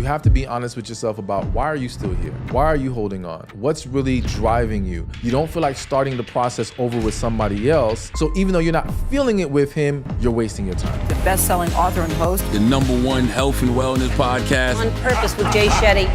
you have to be honest with yourself about why are you still here? Why are you holding on? What's really driving you? You don't feel like starting the process over with somebody else. So even though you're not feeling it with him, you're wasting your time. The best-selling author and host. The #1 health and wellness podcast. On Purpose with Jay Shetty.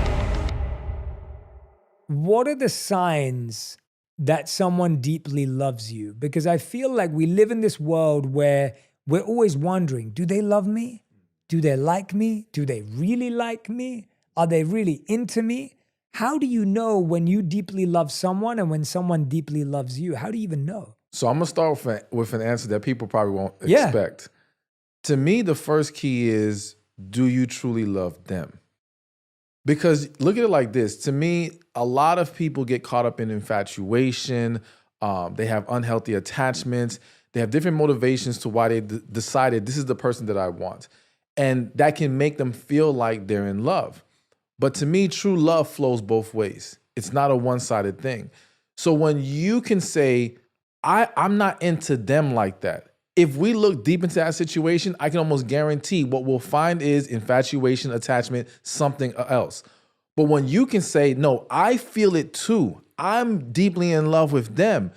What are the signs that someone deeply loves you? Because I feel like we live in this world where we're always wondering, do they love me? Do they like me? Do they really like me? Are they really into me? How do you know when you deeply love someone and when someone deeply loves you? How do you even know? So I'm gonna start with an answer that people probably won't expect. To me, the first key is, do you truly love them? Because look at it like this. To me, a lot of people get caught up in infatuation. They have unhealthy attachments. They have different motivations to why they decided this is the person that I want. And that can make them feel like they're in love. But to me, true love flows both ways. It's not a one-sided thing. So when you can say, I'm not into them like that. If we look deep into that situation, I can almost guarantee what we'll find is infatuation, attachment, something else. But when you can say, no, I feel it too. I'm deeply in love with them.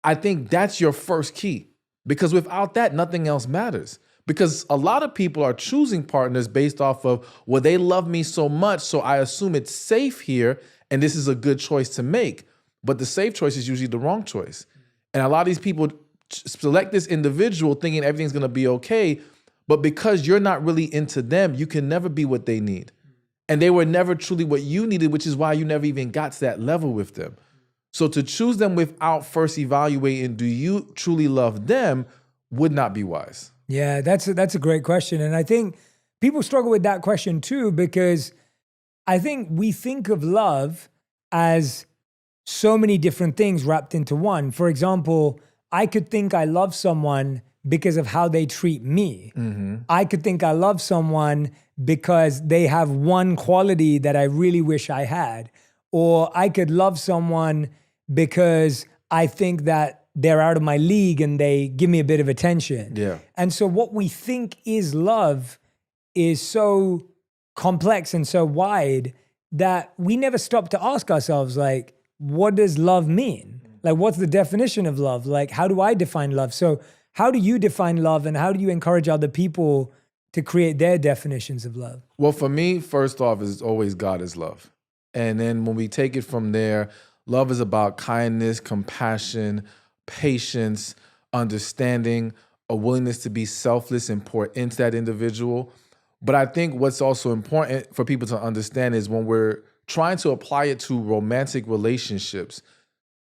I think that's your first key. Because without that, nothing else matters. Because a lot of people are choosing partners based off of, well, they love me so much, so I assume it's safe here, and this is a good choice to make. But the safe choice is usually the wrong choice. And a lot of these people select this individual thinking everything's gonna be okay, but because you're not really into them, you can never be what they need. And they were never truly what you needed, which is why you never even got to that level with them. So to choose them without first evaluating, do you truly love them, would not be wise. Yeah, that's a great question. And I think people struggle with that question too, because I think we think of love as so many different things wrapped into one. For example, I could think I love someone because of how they treat me. Mm-hmm. I could think I love someone because they have one quality that I really wish I had. Or I could love someone because I think that they're out of my league and they give me a bit of attention. Yeah. And so what we think is love is so complex and so wide that we never stop to ask ourselves, like, what does love mean? Like, what's the definition of love? Like, how do I define love? So how do you define love and how do you encourage other people to create their definitions of love? Well, for me, first off, is always God is love. And then when we take it from there, love is about kindness, compassion, patience, understanding, a willingness to be selfless and pour into that individual. But I think what's also important for people to understand is when we're trying to apply it to romantic relationships,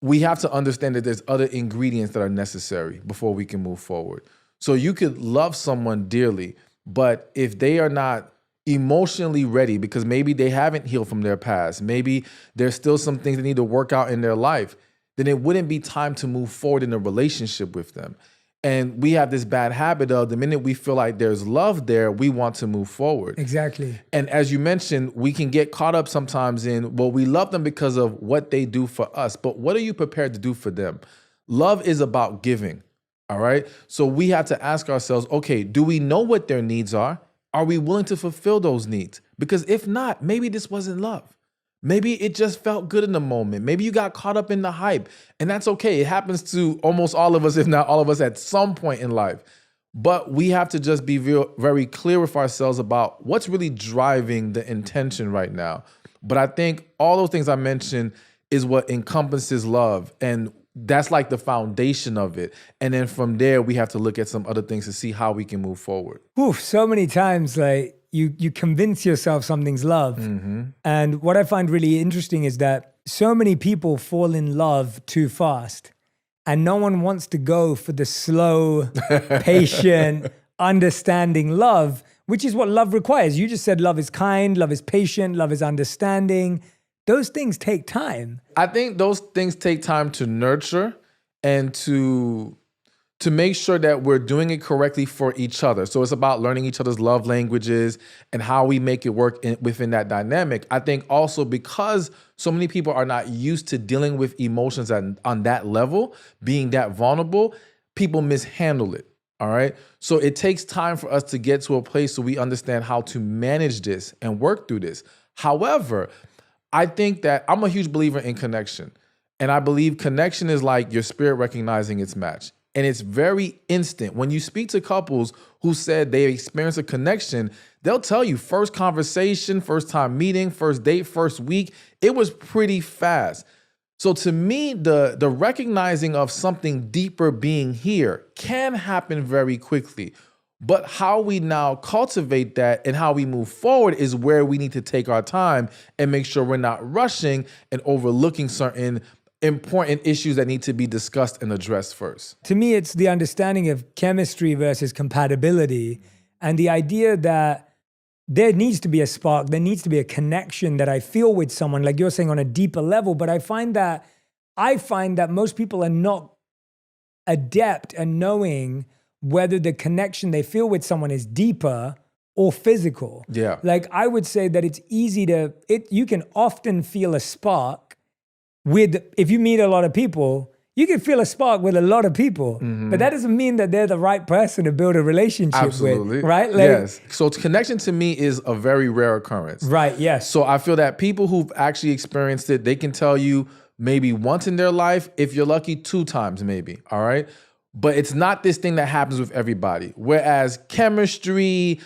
we have to understand that there's other ingredients that are necessary before we can move forward. So you could love someone dearly, but if they are not emotionally ready, because maybe they haven't healed from their past, maybe there's still some things they need to work out in their life, then it wouldn't be time to move forward in a relationship with them. And we have this bad habit of the minute we feel like there's love there, we want to move forward. Exactly. And as you mentioned, we can get caught up sometimes in, well, we love them because of what they do for us, but what are you prepared to do for them? Love is about giving, all right? So we have to ask ourselves, okay, do we know what their needs are? Are we willing to fulfill those needs? Because if not, maybe this wasn't love. Maybe it just felt good in the moment. Maybe you got caught up in the hype, and that's okay. It happens to almost all of us, if not all of us, at some point in life. But we have to just be very clear with ourselves about what's really driving the intention right now. But I think all those things I mentioned is what encompasses love, and that's like the foundation of it. And then from there, we have to look at some other things to see how we can move forward. Oof, so many times, like, you convince yourself something's love. Mm-hmm. And what I find really interesting is that so many people fall in love too fast and no one wants to go for the slow, patient, understanding love, which is what love requires. You just said love is kind, love is patient, love is understanding. Those things take time. I think those things take time to nurture and to make sure that we're doing it correctly for each other. So it's about learning each other's love languages and how we make it work within that dynamic. I think also because so many people are not used to dealing with emotions on that level, being that vulnerable, people mishandle it. All right. So it takes time for us to get to a place so we understand how to manage this and work through this. However, I think that I'm a huge believer in connection. And I believe connection is like your spirit recognizing its match. And it's very instant. When you speak to couples who said they experienced a connection, they'll tell you first conversation, first time meeting, first date, first week, it was pretty fast. So to me, the recognizing of something deeper being here can happen very quickly. But how we now cultivate that and how we move forward is where we need to take our time and make sure we're not rushing and overlooking certain important issues that need to be discussed and addressed first. To me, it's the understanding of chemistry versus compatibility and the idea that there needs to be a spark, there needs to be a connection that I feel with someone, like you're saying, on a deeper level. But I find that most people are not adept at knowing whether the connection they feel with someone is deeper or physical. Yeah. Like I would say that it's easy you can often feel a spark if you meet a lot of people. You can feel a spark with a lot of people, but that doesn't mean that they're the right person to build a relationship with, right? Yes. So connection to me is a very rare occurrence. Right, yes. So I feel that people who've actually experienced it, they can tell you maybe once in their life, if you're lucky, 2 times maybe, all right? But it's not this thing that happens with everybody. Whereas chemistry,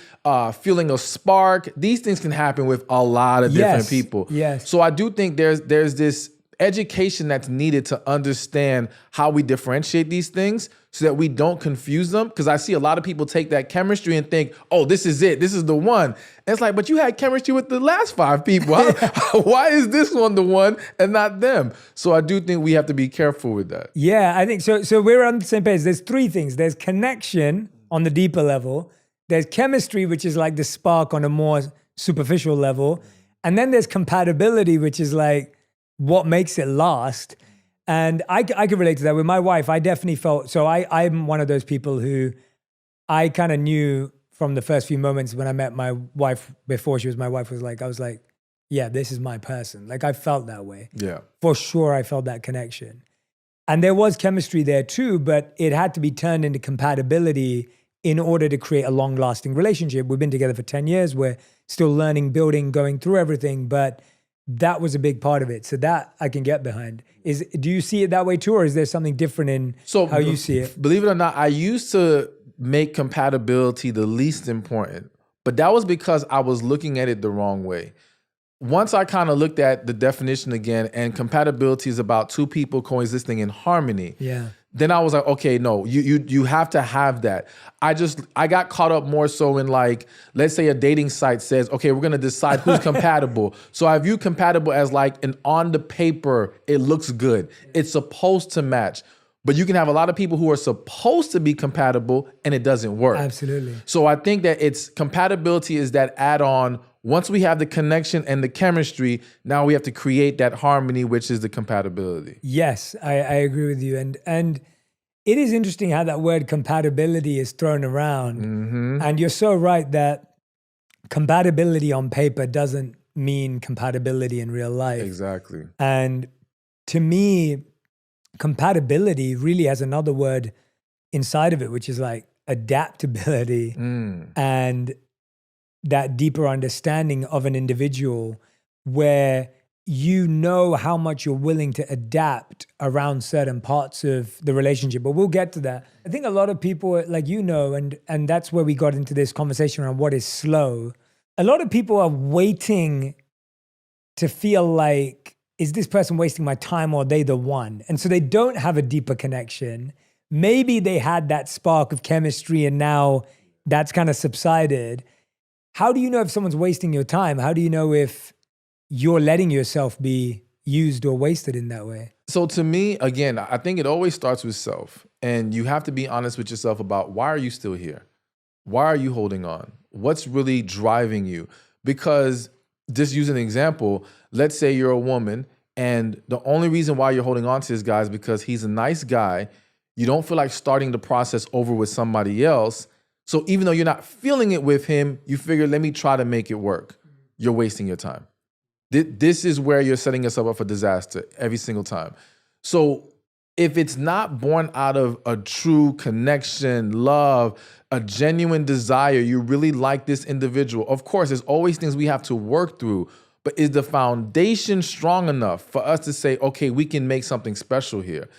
feeling a spark, these things can happen with a lot of different people. Yes. So I do think there's this education that's needed to understand how we differentiate these things so that we don't confuse them. Because I see a lot of people take that chemistry and think, oh, this is it. This is the one. And it's like, but you had chemistry with the last 5 people. Why is this one the one and not them? So I do think we have to be careful with that. Yeah, I think so. So we're on the same page. There's 3 things. There's connection on the deeper level. There's chemistry, which is like the spark on a more superficial level. And then there's compatibility, which is like what makes it last. And I can relate to that. With my wife, I definitely felt, so I'm one of those people who I kind of knew from the first few moments when I met my wife, before she was my wife, I was like, yeah, this is my person. Like I felt that way. Yeah. For sure, I felt that connection. And there was chemistry there too, but it had to be turned into compatibility in order to create a long-lasting relationship. We've been together for 10 years. We're still learning, building, going through everything, but that was a big part of it. So that I can get behind. Do you see it that way too, or is there something different in how you see it? Believe it or not, I used to make compatibility the least important, but that was because I was looking at it the wrong way. Once I kind of looked at the definition again, and compatibility is about 2 people coexisting in harmony. Yeah. Then I was like, okay, no, you have to have that. I got caught up more so in like, let's say a dating site says, okay, we're gonna decide who's compatible. So I view compatible as like an on the paper, it looks good. It's supposed to match. But you can have a lot of people who are supposed to be compatible and it doesn't work. Absolutely. So I think that compatibility is that add-on. Once we have the connection and the chemistry, now we have to create that harmony, which is the compatibility. Yes, I agree with you. And it is interesting how that word compatibility is thrown around. Mm-hmm. And you're so right that compatibility on paper doesn't mean compatibility in real life. Exactly. And to me, compatibility really has another word inside of it, which is like adaptability and that deeper understanding of an individual where you know how much you're willing to adapt around certain parts of the relationship. But we'll get to that. I think a lot of people, like and that's where we got into this conversation around what is slow. A lot of people are waiting to feel like, is this person wasting my time or are they the one? And so they don't have a deeper connection. Maybe they had that spark of chemistry and now that's kind of subsided. How do you know if someone's wasting your time? How do you know if you're letting yourself be used or wasted in that way? So to me, again, I think it always starts with self. And you have to be honest with yourself about why are you still here? Why are you holding on? What's really driving you? Because just use an example, let's say you're a woman and the only reason why you're holding on to this guy is because he's a nice guy. You don't feel like starting the process over with somebody else. So even though you're not feeling it with him, you figure, let me try to make it work. You're wasting your time. This is where you're setting yourself up for disaster every single time. So if it's not born out of a true connection, love, a genuine desire, you really like this individual. Of course, there's always things we have to work through, but is the foundation strong enough for us to say, okay, we can make something special here?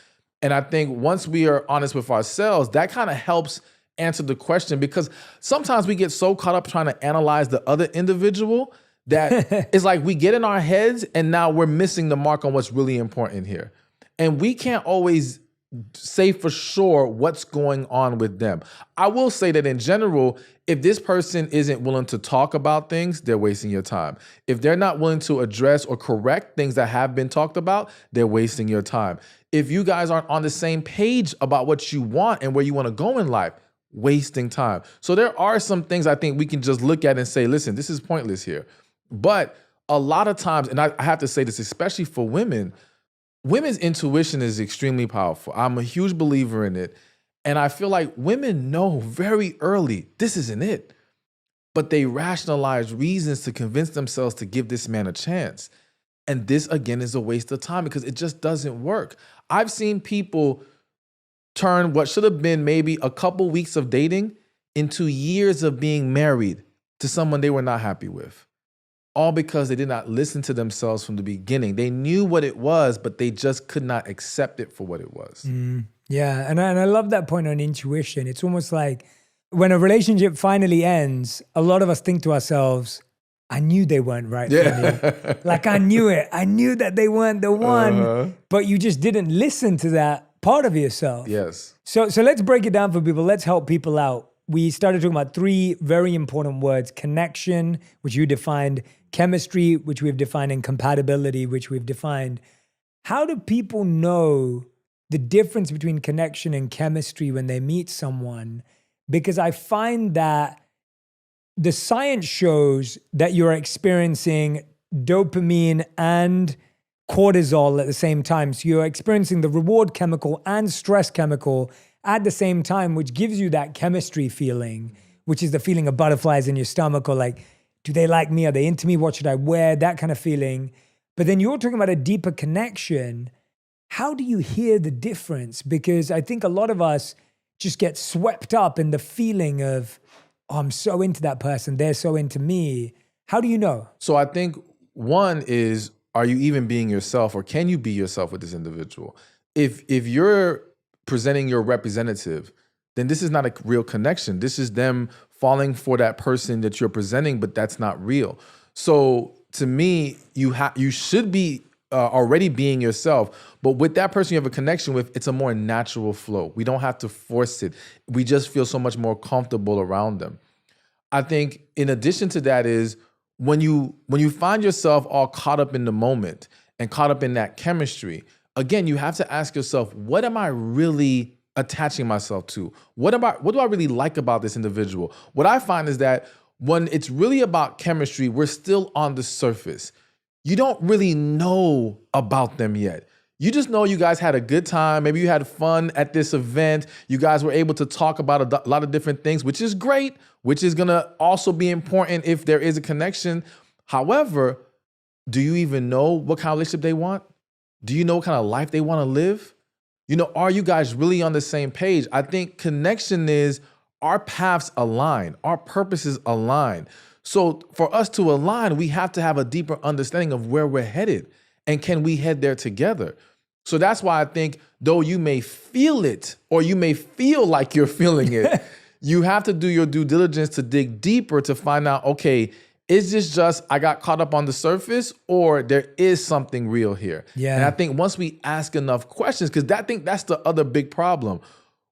And I think once we are honest with ourselves, that kind of helps answer the question, because sometimes we get so caught up trying to analyze the other individual that it's like we get in our heads and now we're missing the mark on what's really important here. And we can't always say for sure what's going on with them. I will say that in general, if this person isn't willing to talk about things, they're wasting your time. If they're not willing to address or correct things that have been talked about, they're wasting your time. If you guys aren't on the same page about what you want and where you want to go in life, wasting time. So there are some things I think we can just look at and say, listen, this is pointless here. But a lot of times, and I have to say this, especially for women, women's intuition is extremely powerful. I'm a huge believer in it. And I feel like women know very early, this isn't it. But they rationalize reasons to convince themselves to give this man a chance. And this, again, is a waste of time because it just doesn't work. I've seen people turn what should have been maybe a couple weeks of dating into years of being married to someone they were not happy with. All because they did not listen to themselves from the beginning. They knew what it was, but they just could not accept it for what it was. Yeah, and I love that point on intuition. It's almost like when a relationship finally ends, a lot of us think to ourselves, I knew they weren't right for me. Like I knew it. I knew that they weren't the one, but you just didn't listen to that part of yourself. Yes. So let's break it down for people. Let's help people out. We started talking about three very important words: connection, which you defined; chemistry, which we've defined; and compatibility, which we've defined. How do people know the difference between connection and chemistry when they meet someone? Because I find that the science shows that you're experiencing dopamine and cortisol at the same time. So you're experiencing the reward chemical and stress chemical at the same time, which gives you that chemistry feeling, which is the feeling of butterflies in your stomach, or like, do they like me? Are they into me? What should I wear? That kind of feeling. But then you're talking about a deeper connection. How do you hear the difference? Because I think a lot of us just get swept up in the feeling of, oh, I'm so into that person, they're so into me. How do you know? So I think one is, are you even being yourself, or can you be yourself with this individual? If you're presenting your representative, then this is not a real connection. This is them falling for that person that you're presenting, but that's not real. So to me, you should be already being yourself, but with that person you have a connection with, it's a more natural flow. We don't have to force it. We just feel so much more comfortable around them. I think in addition to that is when you find yourself all caught up in the moment and caught up in that chemistry, again, you have to ask yourself, what am I really attaching myself to? What do I really like about this individual? What I find is that when it's really about chemistry, we're still on the surface. You don't really know about them yet. You just know you guys had a good time. Maybe you had fun at this event. You guys were able to talk about a lot of different things, which is great, which is going to also be important if there is a connection. However, do you even know what kind of relationship they want? Do you know what kind of life they want to live? You know, are you guys really on the same page? I think connection is our paths align, our purposes align. So for us to align, we have to have a deeper understanding of where we're headed, and can we head there together? So that's why I think though you may feel it, or you may feel like you're feeling it, you have to do your due diligence to dig deeper to find out, okay, is this just I got caught up on the surface, or there is something real here? Yeah. And I think once we ask enough questions, because I think that's the other big problem.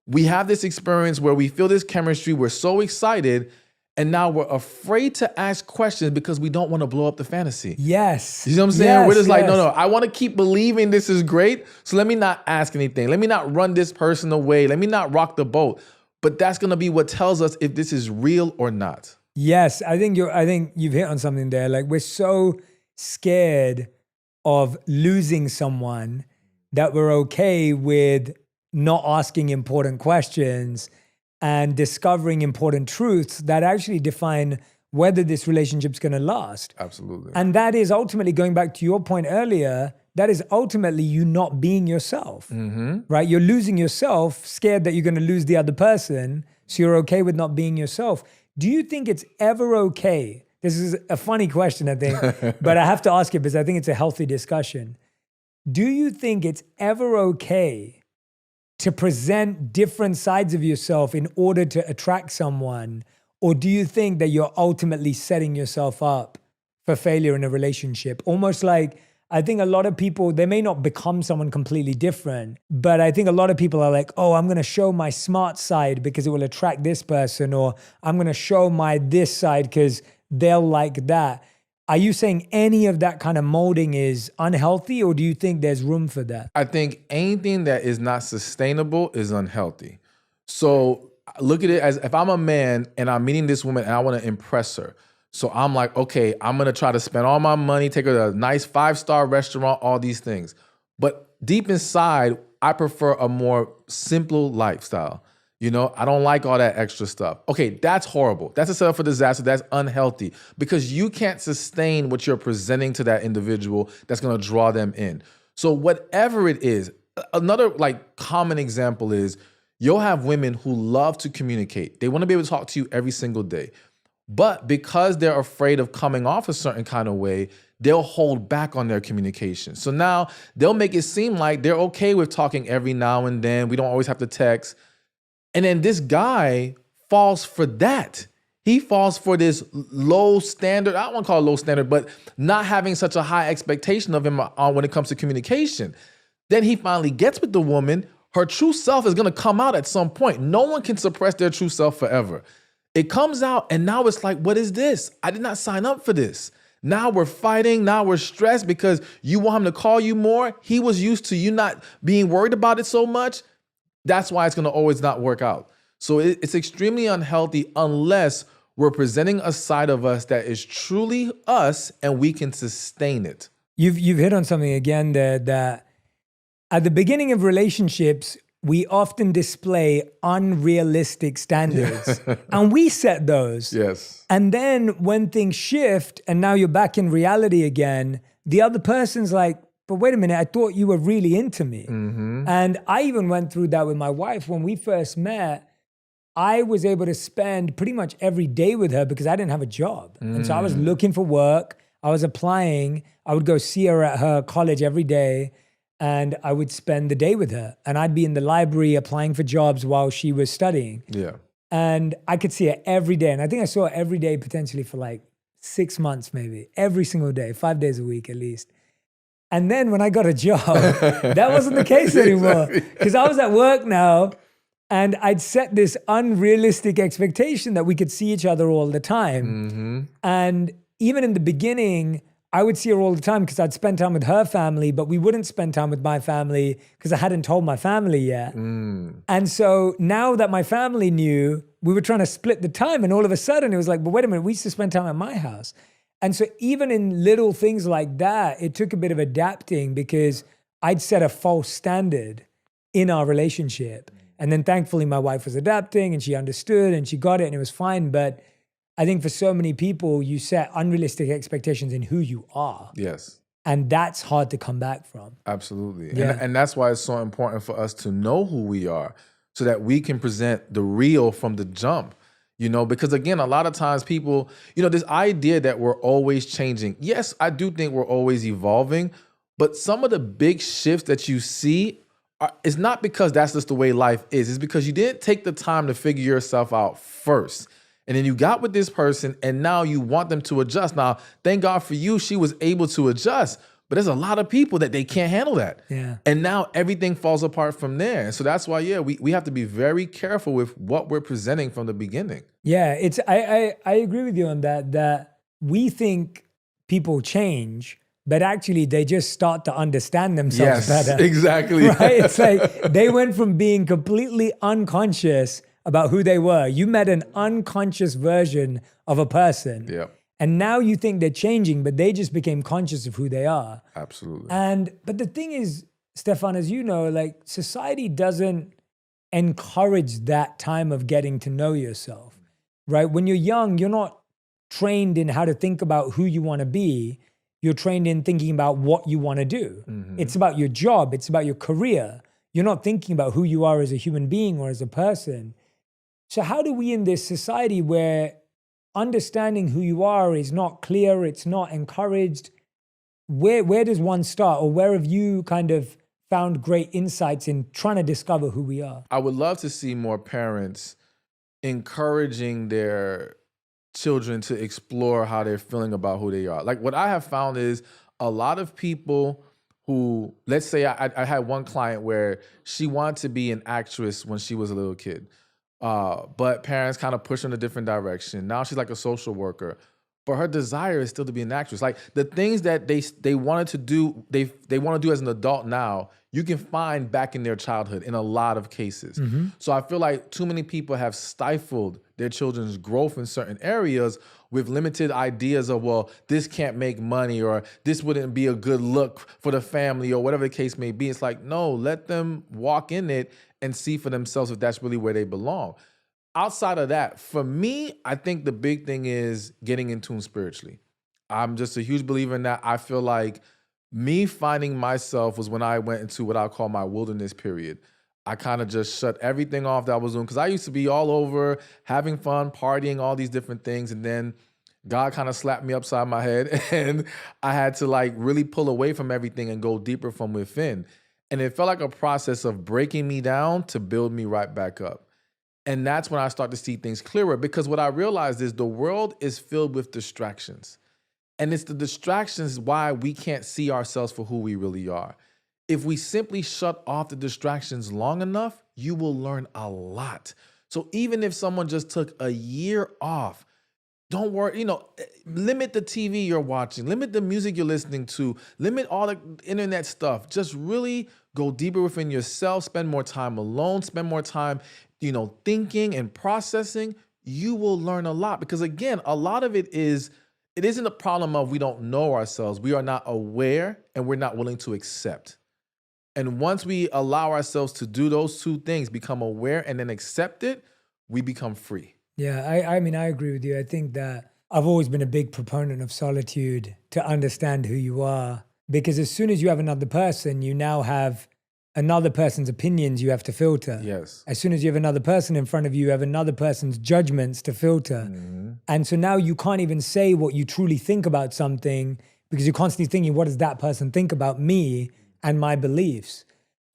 We have this experience where we feel this chemistry, we're so excited, and now we're afraid to ask questions because we don't want to blow up the fantasy. Yes. You know what I'm saying? Yes, We're just like, yes. no, I want to keep believing this is great, so let me not ask anything. Let me not run this person away. Let me not rock the boat. But that's going to be what tells us if this is real or not. Yes, I think you've hit on something there. Like, we're so scared of losing someone that we're okay with not asking important questions and discovering important truths that actually define whether this relationship's going to last. Absolutely. And that is ultimately, going back to your point earlier, that is ultimately you not being yourself, right? You're losing yourself, scared that you're going to lose the other person. So you're okay with not being yourself. Do you think it's ever okay? This is a funny question, I think, but I have to ask it because I think it's a healthy discussion. Do you think it's ever okay to present different sides of yourself in order to attract someone? Or do you think that you're ultimately setting yourself up for failure in a relationship? Almost like, I think a lot of people, they may not become someone completely different, but I think a lot of people are like, oh, I'm going to show my smart side because it will attract this person, or I'm going to show my this side because they'll like that. Are you saying any of that kind of molding is unhealthy, or do you think there's room for that? I think anything that is not sustainable is unhealthy. So look at it as if I'm a man and I'm meeting this woman and I want to impress her. So I'm like, okay, I'm going to try to spend all my money, take her to a nice 5-star restaurant, all these things. But deep inside, I prefer a more simple lifestyle. You know, I don't like all that extra stuff. Okay, that's horrible. That's a setup for disaster. That's unhealthy because you can't sustain what you're presenting to that individual that's going to draw them in. So whatever it is, another like common example is you'll have women who love to communicate. They want to be able to talk to you every single day. But because they're afraid of coming off a certain kind of way, they'll hold back on their communication. So now they'll make it seem like they're okay with talking every now and then. We don't always have to text. And then this guy falls for that. He falls for this low standard. I don't want to call it low standard, but not having such a high expectation of him when it comes to communication. Then he finally gets with the woman. Her true self is going to come out at some point. No one can suppress their true self forever. It comes out and now it's like, what is this? I did not sign up for this. Now we're fighting. Now we're stressed because you want him to call you more. He was used to you not being worried about it so much. That's why it's going to always not work out. So it's extremely unhealthy unless we're presenting a side of us that is truly us and we can sustain it. You've hit on something again there that at the beginning of relationships, we often display unrealistic standards and we set those. Yes. And then when things shift and now you're back in reality again, the other person's like, but wait a minute, I thought you were really into me. And I even went through that with my wife. When we first met, I was able to spend pretty much every day with her because I didn't have a job. And so I was looking for work. I was applying. I would go see her at her college every day. And I would spend the day with her. And I'd be in the library applying for jobs while she was studying. Yeah. And I could see her every day. And I think I saw her every day potentially for like 6 months maybe. Every single day, 5 days a week at least. And then when I got a job, that wasn't the case anymore. Because I was at work now and I'd set this unrealistic expectation that we could see each other all the time. And even in the beginning, I would see her all the time because I'd spend time with her family, but we wouldn't spend time with my family because I hadn't told my family yet. And so now that my family knew, we were trying to split the time. And all of a sudden it was like, but wait a minute, we used to spend time at my house. And so even in little things like that, it took a bit of adapting because I'd set a false standard in our relationship. And then thankfully my wife was adapting and she understood and she got it and it was fine. But I think for so many people, you set unrealistic expectations in who you are. Yes. And that's hard to come back from. Absolutely. Yeah. And that's why it's so important for us to know who we are so that we can present the real from the jump. You know, because again, a lot of times people, you know, this idea that we're always changing. Yes, I do think we're always evolving, but some of the big shifts that you see it's not because that's just the way life is. It's because you didn't take the time to figure yourself out first. And then you got with this person and now you want them to adjust. Now, thank God for you, she was able to adjust. But there's a lot of people that they can't handle that. Yeah. And now everything falls apart from there. So that's why, we have to be very careful with what we're presenting from the beginning. Yeah, I agree with you on that we think people change, but actually they just start to understand themselves better. Exactly. Right? It's like they went from being completely unconscious about who they were. You met an unconscious version of a person. Yeah. And now you think they're changing, but they just became conscious of who they are. Absolutely. But the thing is, Stephan, as you know, like society doesn't encourage that time of getting to know yourself, right? When you're young, you're not trained in how to think about who you want to be. you're trained in thinking about what you want to do. It's about your job. It's about your career. You're not thinking about who you are as a human being or as a person. So how do we in this society where understanding who you are is not clear, it's not encouraged, where does one start, or where have you kind of found great insights in trying to discover who we are? I would love to see more parents encouraging their children to explore how they're feeling about who they are. Like what I have found is a lot of people who, let's say I had one client where she wanted to be an actress when she was a little kid, but parents kind of pushed her in a different direction. Now she's like a social worker. But her desire is still to be an actress. Like the things that they wanted to do, they want to do as an adult now, you can find back in their childhood in a lot of cases. So I feel like too many people have stifled their children's growth in certain areas with limited ideas of, well, this can't make money, or this wouldn't be a good look for the family, or whatever the case may be. It's like, no, let them walk in it and see for themselves if that's really where they belong. Outside of that, for me, I think the big thing is getting in tune spiritually. I'm just a huge believer in that. I feel like me finding myself was when I went into what I call my wilderness period. I kind of just shut everything off that I was doing, because I used to be all over having fun, partying, all these different things. And then God kind of slapped me upside my head and I had to like really pull away from everything and go deeper from within. And it felt like a process of breaking me down to build me right back up. And that's when I start to see things clearer, because what I realized is the world is filled with distractions. And it's the distractions why we can't see ourselves for who we really are. If we simply shut off the distractions long enough, you will learn a lot. So even if someone just took a year off, don't worry, limit the TV you're watching, limit the music you're listening to, limit all the internet stuff. Just really go deeper within yourself, spend more time alone, spend more time thinking and processing. You will learn a lot, because again, a lot of it isn't a problem of we don't know ourselves. We are not aware and we're not willing to accept. And once we allow ourselves to do those two things, become aware and then accept it, we become free. Yeah, I mean, I agree with you. I think that I've always been a big proponent of solitude to understand who you are, because as soon as you have another person, you now have another person's opinions you have to filter. Yes. As soon as you have another person in front of you, you have another person's judgments to filter. And so now you can't even say what you truly think about something, because you're constantly thinking, what does that person think about me and my beliefs?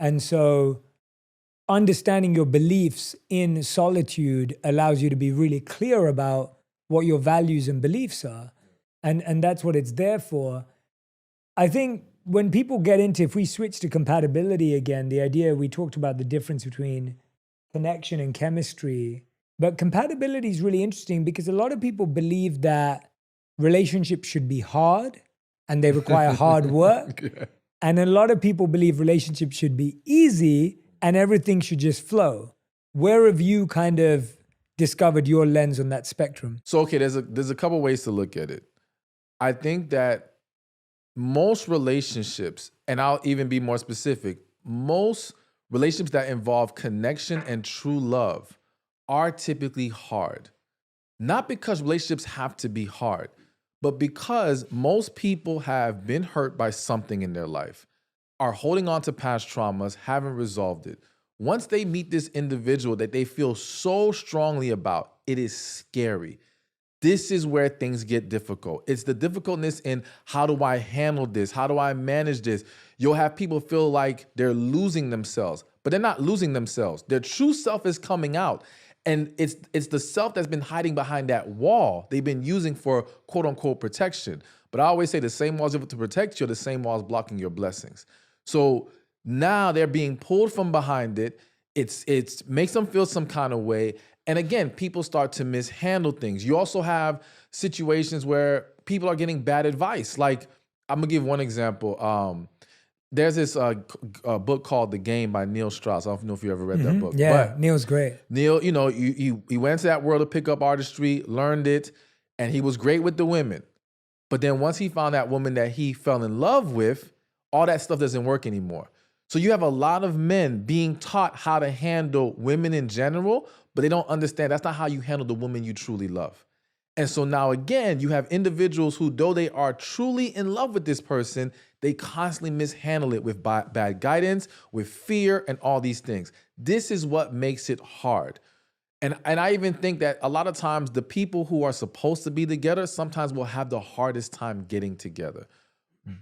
And so understanding your beliefs in solitude allows you to be really clear about what your values and beliefs are. And that's what it's there for. I think when people get into, if we switch to compatibility again, the idea, we talked about the difference between connection and chemistry, but compatibility is really interesting because a lot of people believe that relationships should be hard and they require hard work. Yeah. And a lot of people believe relationships should be easy and everything should just flow. Where have you kind of discovered your lens on that spectrum? So, okay, there's a couple ways to look at it. I think that most relationships, and I'll even be more specific, most relationships that involve connection and true love are typically hard. Not because relationships have to be hard, but because most people have been hurt by something in their life, are holding on to past traumas, haven't resolved it. Once they meet this individual that they feel so strongly about, it is scary. This is where things get difficult. It's the difficultness in how do I handle this? How do I manage this? You'll have people feel like they're losing themselves, but they're not losing themselves. Their true self is coming out. And it's the self that's been hiding behind that wall they've been using for quote unquote protection. But I always say the same walls to protect you are the same walls blocking your blessings. So now they're being pulled from behind it. It makes them feel some kind of way. And again, people start to mishandle things. You also have situations where people are getting bad advice. Like, I'm gonna give one example. There's this book called The Game by Neil Strauss. I don't know if you ever read that book. Yeah, but Neil's great. Neil, he went into that world to pick up artistry, learned it, and he was great with the women. But then once he found that woman that he fell in love with, all that stuff doesn't work anymore. So you have a lot of men being taught how to handle women in general, but they don't understand that's not how you handle the woman you truly love. And so now again, you have individuals who, though they are truly in love with this person, they constantly mishandle it with bad guidance, with fear, and all these things. This is what makes it hard. And I even think that a lot of times the people who are supposed to be together sometimes will have the hardest time getting together.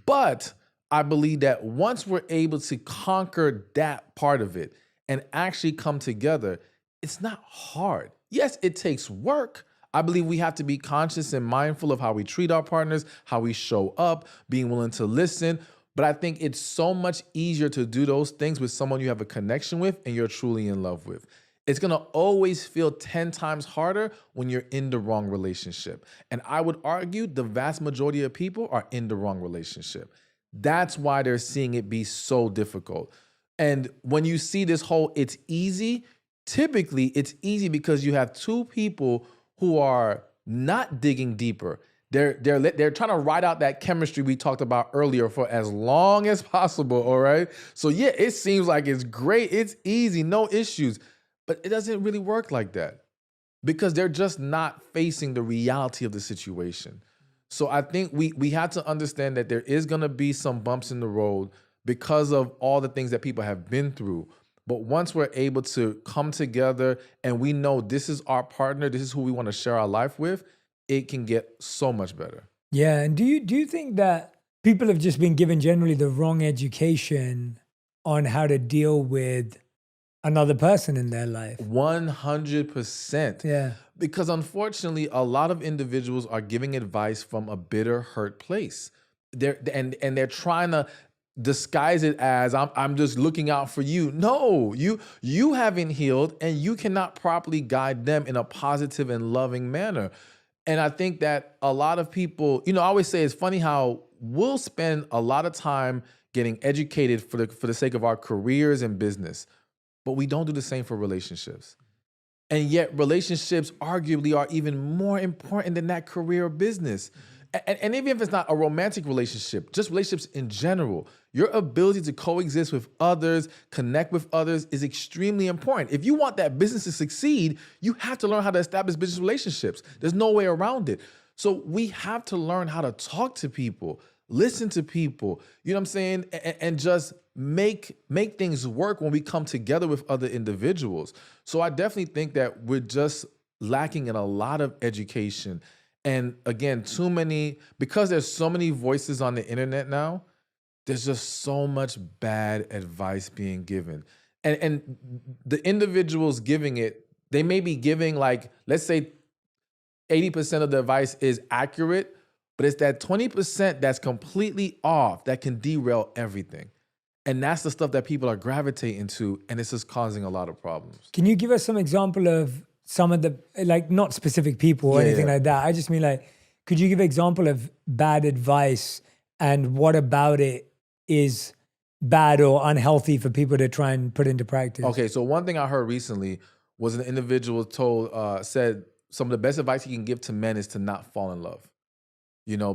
But I believe that once we're able to conquer that part of it and actually come together, it's not hard. Yes, it takes work. I believe we have to be conscious and mindful of how we treat our partners, how we show up, being willing to listen. But I think it's so much easier to do those things with someone you have a connection with and you're truly in love with. It's gonna always feel 10 times harder when you're in the wrong relationship. And I would argue the vast majority of people are in the wrong relationship. That's why they're seeing it be so difficult. And when you see this whole it's easy, typically it's easy because you have two people who are not digging deeper. They're trying to ride out that chemistry we talked about earlier for as long as possible, all right? So yeah, it seems like it's great, it's easy, no issues, but it doesn't really work like that because they're just not facing the reality of the situation. So I think we have to understand that there is gonna be some bumps in the road because of all the things that people have been through. But once we're able to come together and we know this is our partner, this is who we want to share our life with, it can get so much better. Yeah. And do you think that people have just been given generally the wrong education on how to deal with another person in their life? 100%. Yeah. Because unfortunately, a lot of individuals are giving advice from a bitter, hurt place. They're trying to disguise it as I'm just looking out for you. No, you haven't healed and you cannot properly guide them in a positive and loving manner. And I think that a lot of people, I always say it's funny how we'll spend a lot of time getting educated for the sake of our careers and business, but we don't do the same for relationships. And yet relationships arguably are even more important than that career or business. And even if it's not a romantic relationship, just relationships in general, your ability to coexist with others, connect with others is extremely important. If you want that business to succeed, you have to learn how to establish business relationships. There's no way around it. So we have to learn how to talk to people, listen to people, you know what I'm saying? And just make things work when we come together with other individuals. So I definitely think that we're just lacking in a lot of education. And again, because there's so many voices on the internet now, there's just so much bad advice being given. And the individuals giving it, they may be giving let's say 80% of the advice is accurate, but it's that 20% that's completely off that can derail everything. And that's the stuff that people are gravitating to, and it's just causing a lot of problems. Can you give us some example of some of the, not specific people or anything like that? I just mean could you give an example of bad advice and what about it is bad or unhealthy for people to try and put into practice? Okay, so one thing I heard recently was an individual said some of the best advice he can give to men is to not fall in love.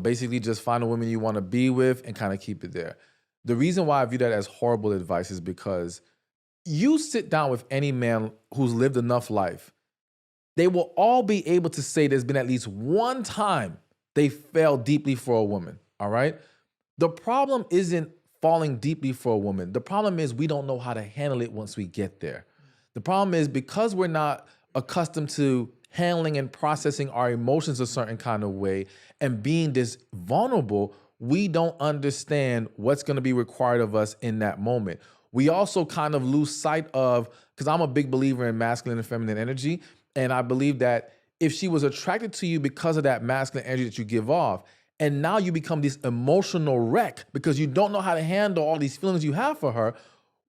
Basically just find a woman you want to be with and kind of keep it there. The reason why I view that as horrible advice is because you sit down with any man who's lived enough life, they will all be able to say there's been at least one time they fell deeply for a woman, all right? The problem isn't falling deeply for a woman. The problem is we don't know how to handle it once we get there. The problem is because we're not accustomed to handling and processing our emotions a certain kind of way and being this vulnerable, we don't understand what's going to be required of us in that moment. We also kind of lose sight of, because I'm a big believer in masculine and feminine energy, and I believe that if she was attracted to you because of that masculine energy that you give off, and now you become this emotional wreck because you don't know how to handle all these feelings you have for her,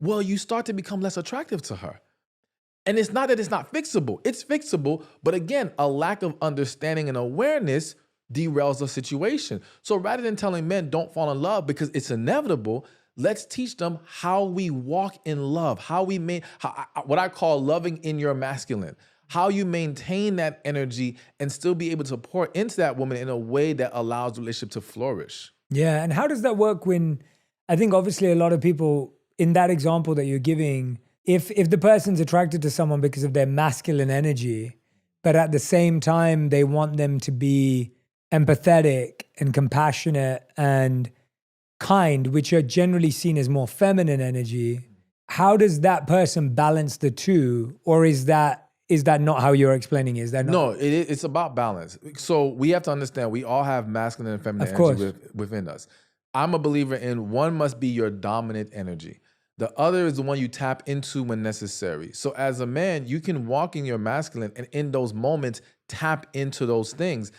well, you start to become less attractive to her. And it's not that it's not fixable. It's fixable, but again, a lack of understanding and awareness derails the situation. So rather than telling men don't fall in love because it's inevitable, let's teach them how we walk in love, what I call loving in your masculine, how you maintain that energy and still be able to pour into that woman in a way that allows the relationship to flourish. Yeah, and how does that work when, I think obviously a lot of people in that example that you're giving, if the person's attracted to someone because of their masculine energy, but at the same time, they want them to be empathetic and compassionate and kind, which are generally seen as more feminine energy. How does that person balance the two? Or is that not how you're explaining it? Is that not? No, it's about balance. So we have to understand we all have masculine and feminine energy within us. I'm a believer in one must be your dominant energy. The other is the one you tap into when necessary. So as a man, you can walk in your masculine and in those moments tap into those things.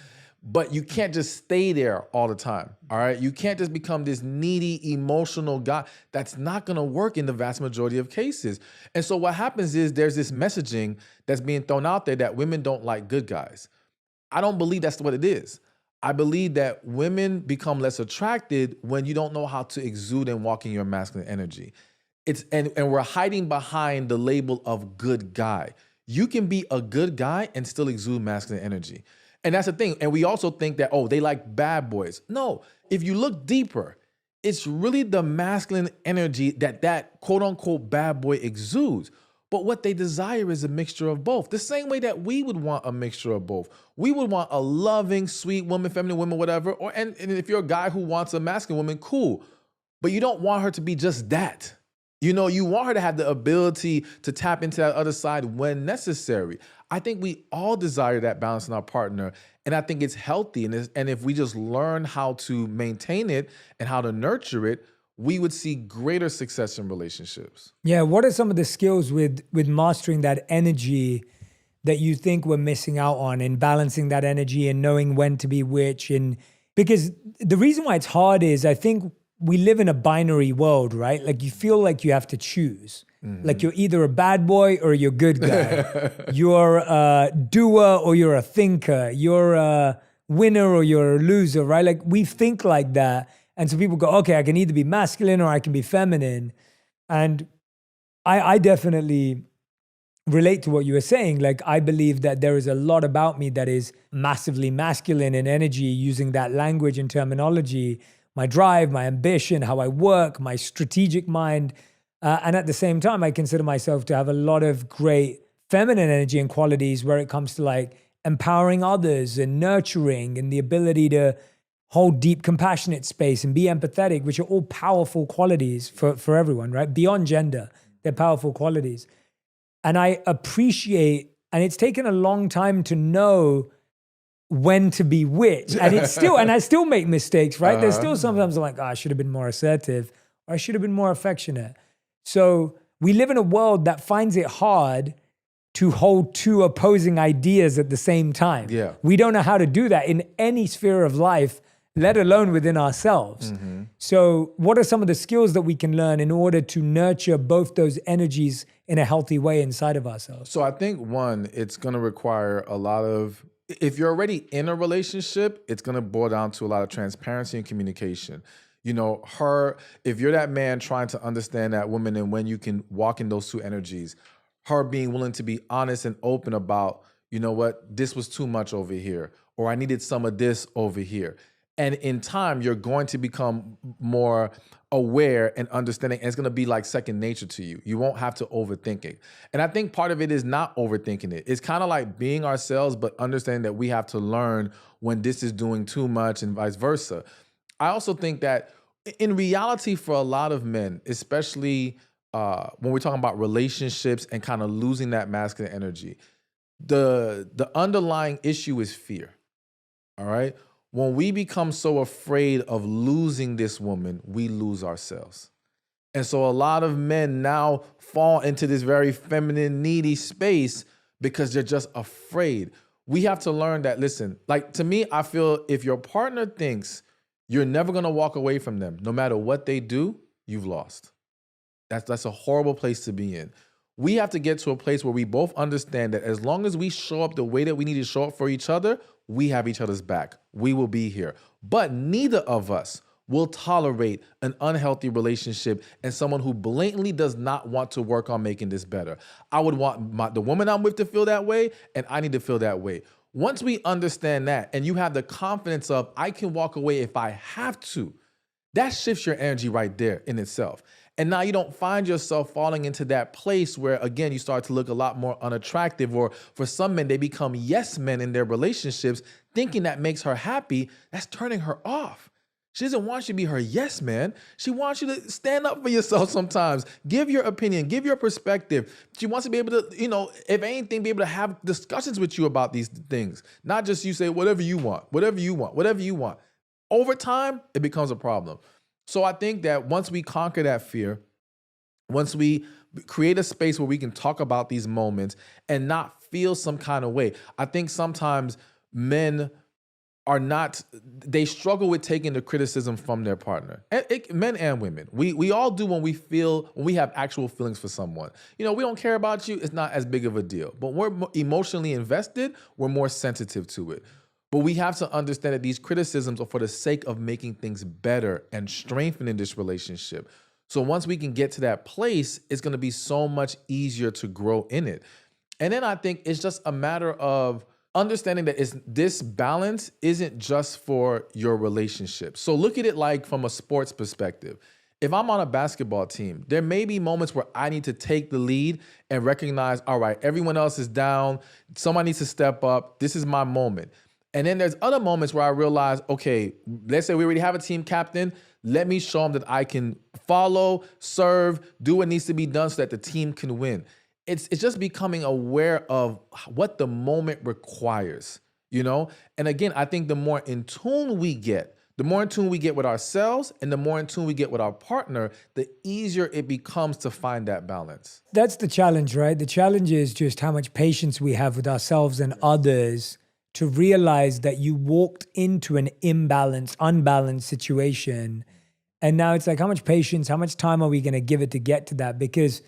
But you can't just stay there all the time, all right? You can't just become this needy, emotional guy. That's not gonna work in the vast majority of cases. And so what happens is there's this messaging that's being thrown out there that women don't like good guys. I don't believe that's what it is. I believe that women become less attracted when you don't know how to exude and walk in your masculine energy. And we're hiding behind the label of good guy. You can be a good guy and still exude masculine energy. And that's the thing. And we also think that, oh, they like bad boys. No, if you look deeper, it's really the masculine energy that quote unquote bad boy exudes. But what they desire is a mixture of both. The same way that we would want a mixture of both. We would want a loving, sweet woman, feminine woman, whatever. And if you're a guy who wants a masculine woman, cool. But you don't want her to be just that. You know, you want her to have the ability to tap into that other side when necessary. I think we all desire that balance in our partner, and I think it's healthy. And if we just learn how to maintain it and how to nurture it, we would see greater success in relationships. Yeah, what are some of the skills with mastering that energy that you think we're missing out on in balancing that energy and knowing when to be which? And because the reason why it's hard is I think we live in a binary world, right? Like you feel like you have to choose. Mm-hmm. Like you're either a bad boy or you're a good guy. You're a doer or you're a thinker. You're a winner or you're a loser, right? Like we think like that. And so people go, okay, I can either be masculine or I can be feminine. And I definitely relate to what you were saying. Like I believe that there is a lot about me that is massively masculine in energy, using that language and terminology. My drive, my ambition, how I work, my strategic mind. And at the same time, I consider myself to have a lot of great feminine energy and qualities where it comes to like empowering others and nurturing and the ability to hold deep, compassionate space and be empathetic, which are all powerful qualities for everyone, right? Beyond gender, they're powerful qualities. And I appreciate, and it's taken a long time to know when to be which. And I still make mistakes, right? There's still sometimes I'm like, I should have been more assertive or I should have been more affectionate. So we live in a world that finds it hard to hold two opposing ideas at the same time. Yeah. We don't know how to do that in any sphere of life, let alone within ourselves. Mm-hmm. So what are some of the skills that we can learn in order to nurture both those energies in a healthy way inside of ourselves? So I think one, it's going to require a lot of, if you're already in a relationship, it's going to boil down to a lot of transparency and communication. You know, if you're that man trying to understand that woman and when you can walk in those two energies, her being willing to be honest and open about, you know what, this was too much over here, or I needed some of this over here. And in time, you're going to become more aware and understanding, and it's going to be like second nature to you. You won't have to overthink it. And I think part of it is not overthinking it. It's kind of like being ourselves, but understanding that we have to learn when this is doing too much and vice versa. I also think that in reality, for a lot of men, especially when we're talking about relationships and kind of losing that masculine energy, the underlying issue is fear, all right? When we become so afraid of losing this woman, we lose ourselves. And so a lot of men now fall into this very feminine, needy space because they're just afraid. We have to learn that, listen, like to me, I feel if your partner thinks you're never going to walk away from them, no matter what they do, you've lost. That's a horrible place to be in. We have to get to a place where we both understand that as long as we show up the way that we need to show up for each other, we have each other's back. We will be here. But neither of us will tolerate an unhealthy relationship and someone who blatantly does not want to work on making this better. I would want the woman I'm with to feel that way, and I need to feel that way. Once we understand that and you have the confidence of, I can walk away if I have to, that shifts your energy right there in itself. And now you don't find yourself falling into that place where, again, you start to look a lot more unattractive, or for some men, they become yes men in their relationships, thinking that makes her happy. That's turning her off. She doesn't want you to be her yes man. She wants you to stand up for yourself sometimes. Give your opinion, give your perspective. She wants to be able to, if anything, be able to have discussions with you about these things. Not just you say, whatever you want, whatever you want, whatever you want. Over time, it becomes a problem. So I think that once we conquer that fear, once we create a space where we can talk about these moments and not feel some kind of way, I think sometimes men they struggle with taking the criticism from their partner. Men and women. We all do when we have actual feelings for someone. We don't care about you, it's not as big of a deal. But we're emotionally invested, we're more sensitive to it. But we have to understand that these criticisms are for the sake of making things better and strengthening this relationship. So once we can get to that place, it's going to be so much easier to grow in it. And then I think it's just a matter of understanding that this balance isn't just for your relationship. So look at it like from a sports perspective. If I'm on a basketball team, there may be moments where I need to take the lead and recognize, all right, everyone else is down. Somebody needs to step up. This is my moment. And then there's other moments where I realize, okay, let's say we already have a team captain. Let me show them that I can follow, serve, do what needs to be done so that the team can win. It's just becoming aware of what the moment requires, And again, I think the more in tune we get with ourselves and the more in tune we get with our partner, the easier it becomes to find that balance. That's the challenge, right? The challenge is just how much patience we have with ourselves and others to realize that you walked into an unbalanced situation. And now it's like, how much patience, how much time are we going to give it to get to that? Because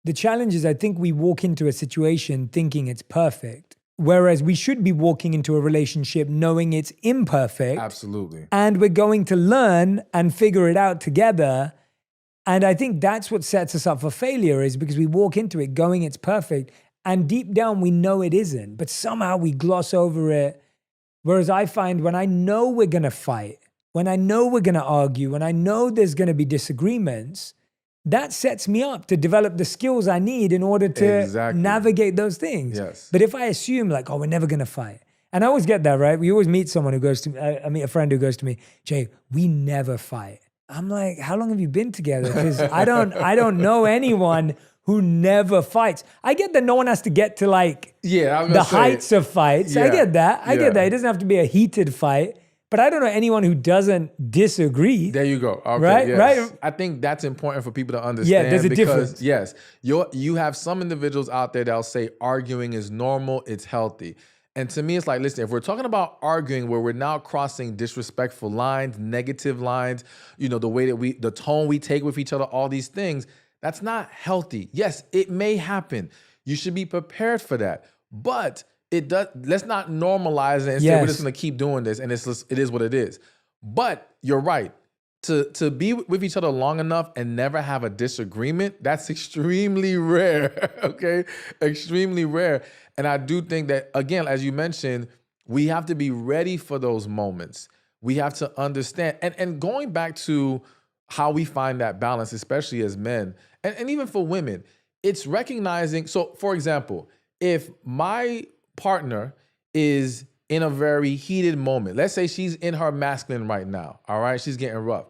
the challenge is, I think we walk into a situation thinking it's perfect, whereas we should be walking into a relationship knowing it's imperfect. Absolutely. And we're going to learn and figure it out together. And I think that's what sets us up for failure, is because we walk into it going it's perfect. And deep down, we know it isn't, but somehow we gloss over it. Whereas I find when I know we're going to fight, when I know we're going to argue, when I know there's going to be disagreements, that sets me up to develop the skills I need in order to navigate those things. Yes. But if I assume like, we're never going to fight. And I always get that, right? We always meet someone who goes to me, I meet a friend who goes to me, Jay, we never fight. I'm like, how long have you been together? Because I don't know anyone who never fights. I get that no one has to get to like the heights of fights. Yeah. I get that. I get that. It doesn't have to be a heated fight. But I don't know anyone who doesn't disagree. There you go. Okay, right? Yes. Right? I think that's important for people to understand. Yeah, there's a difference. Yes, you have some individuals out there that'll say arguing is normal, it's healthy. And to me, it's like, listen, if we're talking about arguing where we're now crossing disrespectful lines, negative lines, the way that the tone we take with each other, all these things, that's not healthy. Yes, it may happen. You should be prepared for that. But let's not normalize it and say we're just going to keep doing this and it is what it is. But you're right. To be with each other long enough and never have a disagreement, that's extremely rare, okay? Extremely rare. And I do think that, again, as you mentioned, we have to be ready for those moments. We have to understand. And going back to how we find that balance, especially as men, and even for women, it's recognizing. So, for example, if my partner is in a very heated moment, let's say she's in her masculine right now, all right? She's getting rough.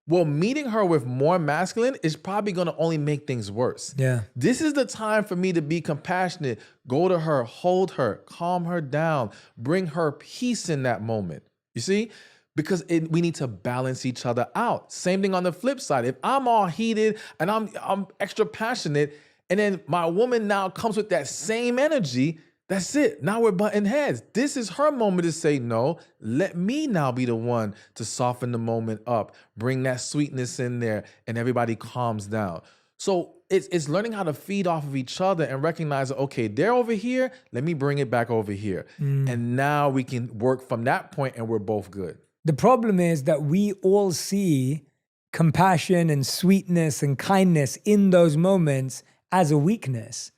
Well, meeting her with more masculine is probably going to only make things worse. Yeah. This is the time for me to be compassionate, go to her, hold her, calm her down, bring her peace in that moment. You see? Because we need to balance each other out. Same thing on the flip side. If I'm all heated and I'm extra passionate, and then my woman now comes with that same energy, that's it. Now we're butting heads. This is her moment to say, no, let me now be the one to soften the moment up, bring that sweetness in there, and everybody calms down. So it's learning how to feed off of each other and recognize, okay, they're over here, let me bring it back over here. And now we can work from that point and we're both good. The problem is that we all see compassion and sweetness and kindness in those moments as a weakness.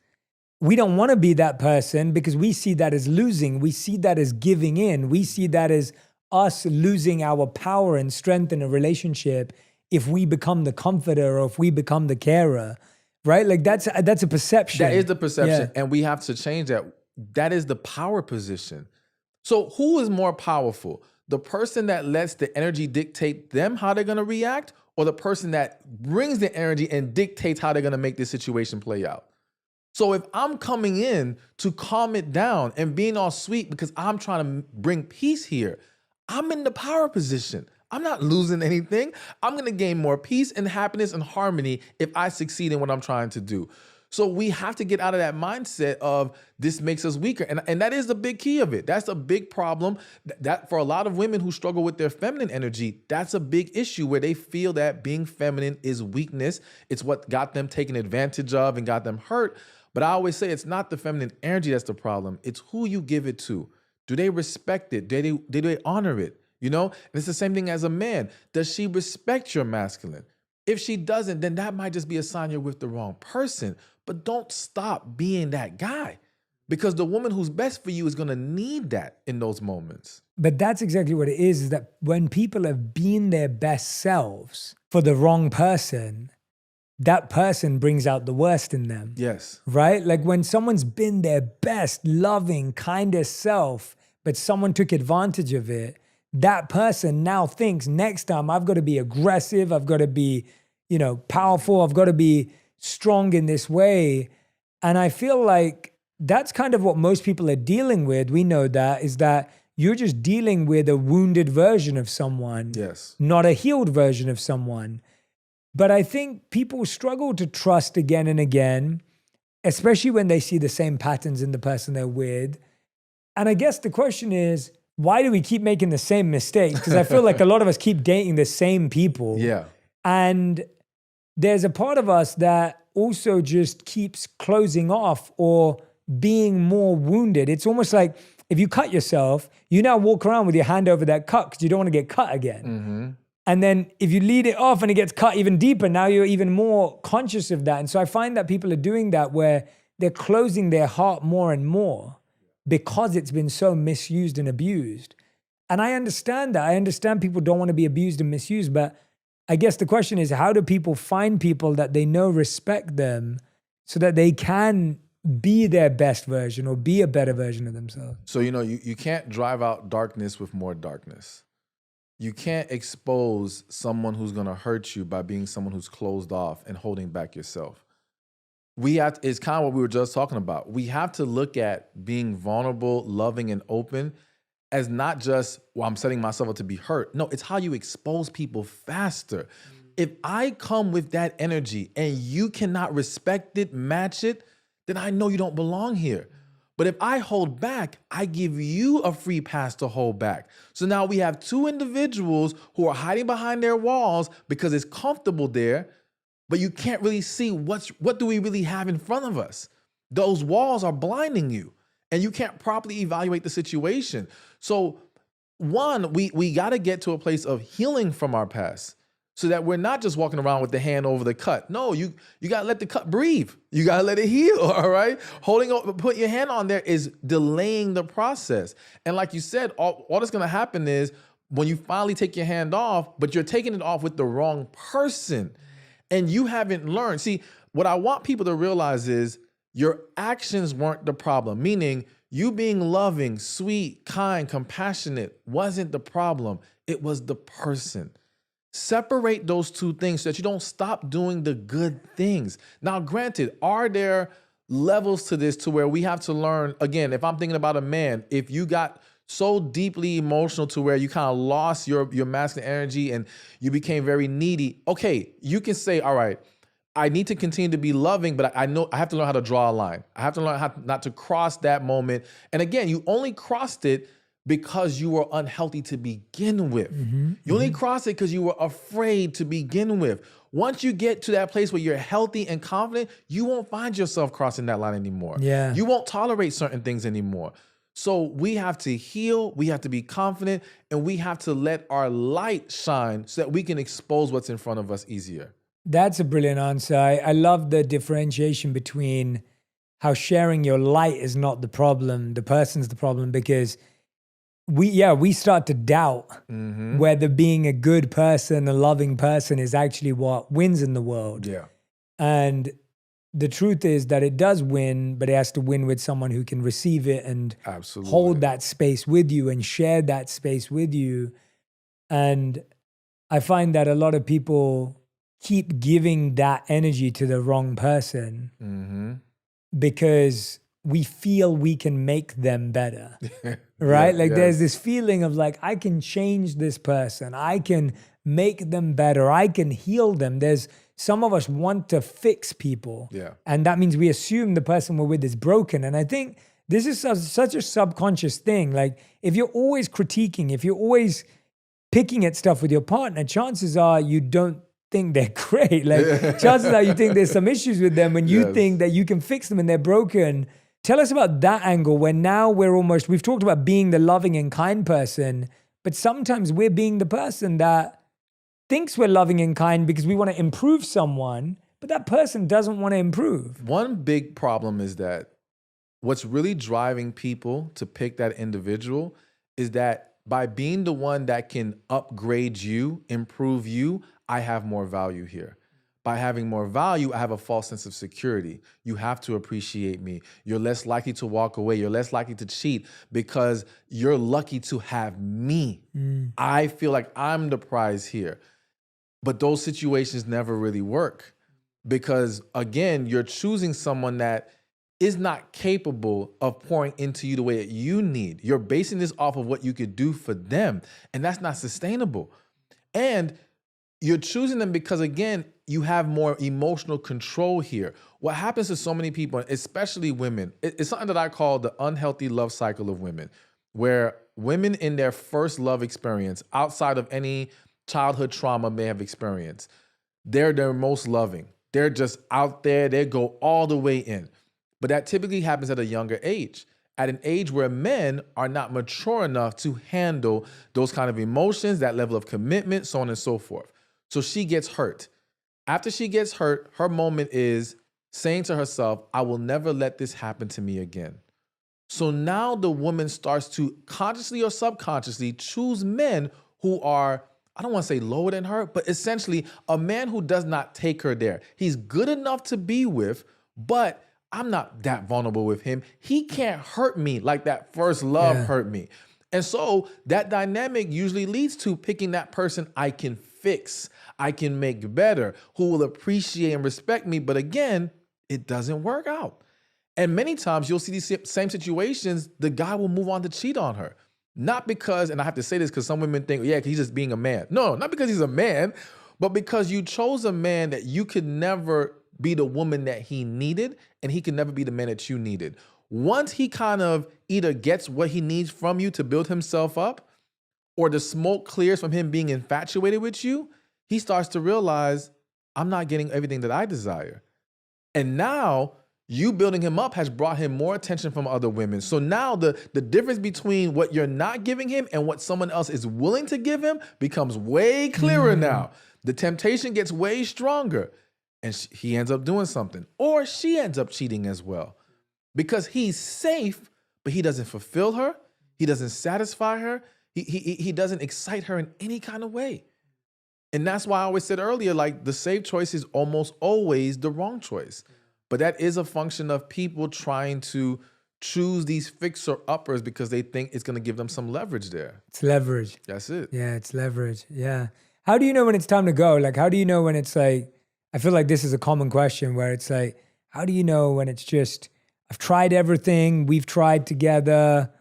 We don't want to be that person because we see that as losing. We see that as giving in. We see that as us losing our power and strength in a relationship. if we become the comforter or if we become the carer, right? Like that's a perception. That is the perception. And we have to change that. That is the power position. So who is more powerful? The person that lets the energy dictate them how they're going to react, or the person that brings the energy and dictates how they're going to make this situation play out? So if I'm coming in to calm it down and being all sweet because I'm trying to bring peace here, I'm in the power position. I'm not losing anything. I'm going to gain more peace and happiness and harmony if I succeed in what I'm trying to do. So we have to get out of that mindset of this makes us weaker. And that is the big key of it. That's a big problem. That for a lot of women who struggle with their feminine energy, that's a big issue where they feel that being feminine is weakness. It's what got them taken advantage of and got them hurt. But I always say it's not the feminine energy that's the problem. It's who you give it to. Do they respect it? Do they honor it? You know, and it's the same thing as a man. Does she respect your masculine? If she doesn't, then that might just be a sign you're with the wrong person. But don't stop being that guy, because the woman who's best for you is going to need that in those moments. But that's exactly what it is that when people have been their best selves for the wrong person, that person brings out the worst in them. Yes. Right? Like when someone's been their best, loving, kindest self, but someone took advantage of it, that person now thinks next time I've got to be aggressive, I've got to be, powerful, I've got to be strong in this way. And I feel like that's kind of what most people are dealing with. We know that is that you're just dealing with a wounded version of someone, yes, not a healed version of someone. But I think people struggle to trust again and again, especially when they see the same patterns in the person they're with. And I guess the question is, why do we keep making the same mistakes? Because I feel like a lot of us keep dating the same people. Yeah. And there's a part of us that also just keeps closing off or being more wounded. It's almost like if you cut yourself, you now walk around with your hand over that cut because you don't want to get cut again. Mm-hmm. And then if you lead it off and it gets cut even deeper, now you're even more conscious of that. And so I find that people are doing that where they're closing their heart more and more because it's been so misused and abused. And I understand that. I understand people don't want to be abused and misused, but I guess the question is, how do people find people that they know respect them so that they can be their best version or be a better version of themselves? So, you can't drive out darkness with more darkness. You can't expose someone who's going to hurt you by being someone who's closed off and holding back yourself. It's kind of what we were just talking about. We have to look at being vulnerable, loving, and open as not just, I'm setting myself up to be hurt. No, it's how you expose people faster. If I come with that energy and you cannot respect it, match it, then I know you don't belong here. But if I hold back, I give you a free pass to hold back. So now we have two individuals who are hiding behind their walls because it's comfortable there, but you can't really see what do we really have in front of us. Those walls are blinding you and you can't properly evaluate the situation. So one, we got to get to a place of healing from our past so that we're not just walking around with the hand over the cut. No, you got to let the cut breathe. You got to let it heal, all right? Put your hand on there is delaying the process. And like you said, all that's going to happen is when you finally take your hand off, but you're taking it off with the wrong person and you haven't learned. See, what I want people to realize is your actions weren't the problem, meaning you being loving, sweet, kind, compassionate wasn't the problem. It was the person. Separate those two things so that you don't stop doing the good things. Now, granted, are there levels to this to where we have to learn, again, if I'm thinking about a man, if you got so deeply emotional to where you kind of lost your masculine energy and you became very needy, okay, you can say, all right, I need to continue to be loving, but I know I have to learn how to draw a line. I have to learn how not to cross that moment. And again, you only crossed it because you were unhealthy to begin with. You only crossed it because you were afraid to begin with. Once you get to that place where you're healthy and confident, you won't find yourself crossing that line anymore. Yeah. You won't tolerate certain things anymore. So we have to heal, we have to be confident, and we have to let our light shine so that we can expose what's in front of us easier. That's a brilliant answer. I love the differentiation between how sharing your light is not the problem, the person's the problem, because we start to doubt whether being a good person, a loving person is actually what wins in the world. Yeah. And the truth is that it does win, but it has to win with someone who can receive it and Absolutely. hold that space with you and share that space with you. And I find that a lot of people keep giving that energy to the wrong person because we feel we can make them better, right? Yeah, There's this feeling of like, I can change this person. I can make them better. I can heal them. Some of us want to fix people. Yeah. And that means we assume the person we're with is broken. And I think this is such a subconscious thing. Like, if you're always critiquing, if you're always picking at stuff with your partner, chances are you don't think they're great. Chances are you think there's some issues with them and you think that you can fix them and they're broken. Tell us about that angle where now we've talked about being the loving and kind person, but sometimes we're being the person that thinks we're loving and kind because we want to improve someone, but that person doesn't want to improve. One big problem is that what's really driving people to pick that individual is that by being the one that can upgrade you, improve you, I have more value here. By having more value, I have a false sense of security. You have to appreciate me. You're less likely to walk away. You're less likely to cheat because you're lucky to have me. I feel like I'm the prize here. But those situations never really work because, again, you're choosing someone that is not capable of pouring into you the way that you need. You're basing this off of what you could do for them, and that's not sustainable. And you're choosing them because, again, you have more emotional control here. What happens to so many people, especially women, it's something that I call the unhealthy love cycle of women, where women in their first love experience, outside of any childhood trauma may have experienced, they're their most loving. They're just out there. They go all the way in. But that typically happens at a younger age, at an age where men are not mature enough to handle those kind of emotions, that level of commitment, so on and so forth. So she gets hurt. After she gets hurt, her moment is saying to herself, I will never let this happen to me again. So now the woman starts to consciously or subconsciously choose men who are, I don't want to say lower than her, but essentially a man who does not take her there. He's good enough to be with, but I'm not that vulnerable with him. He can't hurt me like that first love hurt me. And so that dynamic usually leads to picking that person I can fix, I can make better, who will appreciate and respect me. But again, it doesn't work out. And many times you'll see these same situations, the guy will move on to cheat on her. Not because, and I have to say this because some women think, yeah, he's just being a man. No, not because he's a man, but because you chose a man that you could never be the woman that he needed, and he could never be the man that you needed. Once he kind of either gets what he needs from you to build himself up, or the smoke clears from him being infatuated with you, he starts to realize, I'm not getting everything that I desire. And now you building him up has brought him more attention from other women. So now the difference between what you're not giving him and what someone else is willing to give him becomes way clearer now. The temptation gets way stronger. And he ends up doing something. Or she ends up cheating as well. Because he's safe, but he doesn't fulfill her. He doesn't satisfy her. He doesn't excite her in any kind of way. And that's why I always said earlier, like, the safe choice is almost always the wrong choice. But that is a function of people trying to choose these fixer-uppers because they think it's going to give them some leverage there. It's leverage. That's it. Yeah, it's leverage. Yeah. How do you know when it's time to go? Like, how do you know when it's like, I feel like this is a common question where it's like, how do you know when it's just, I've tried everything, we've tried together,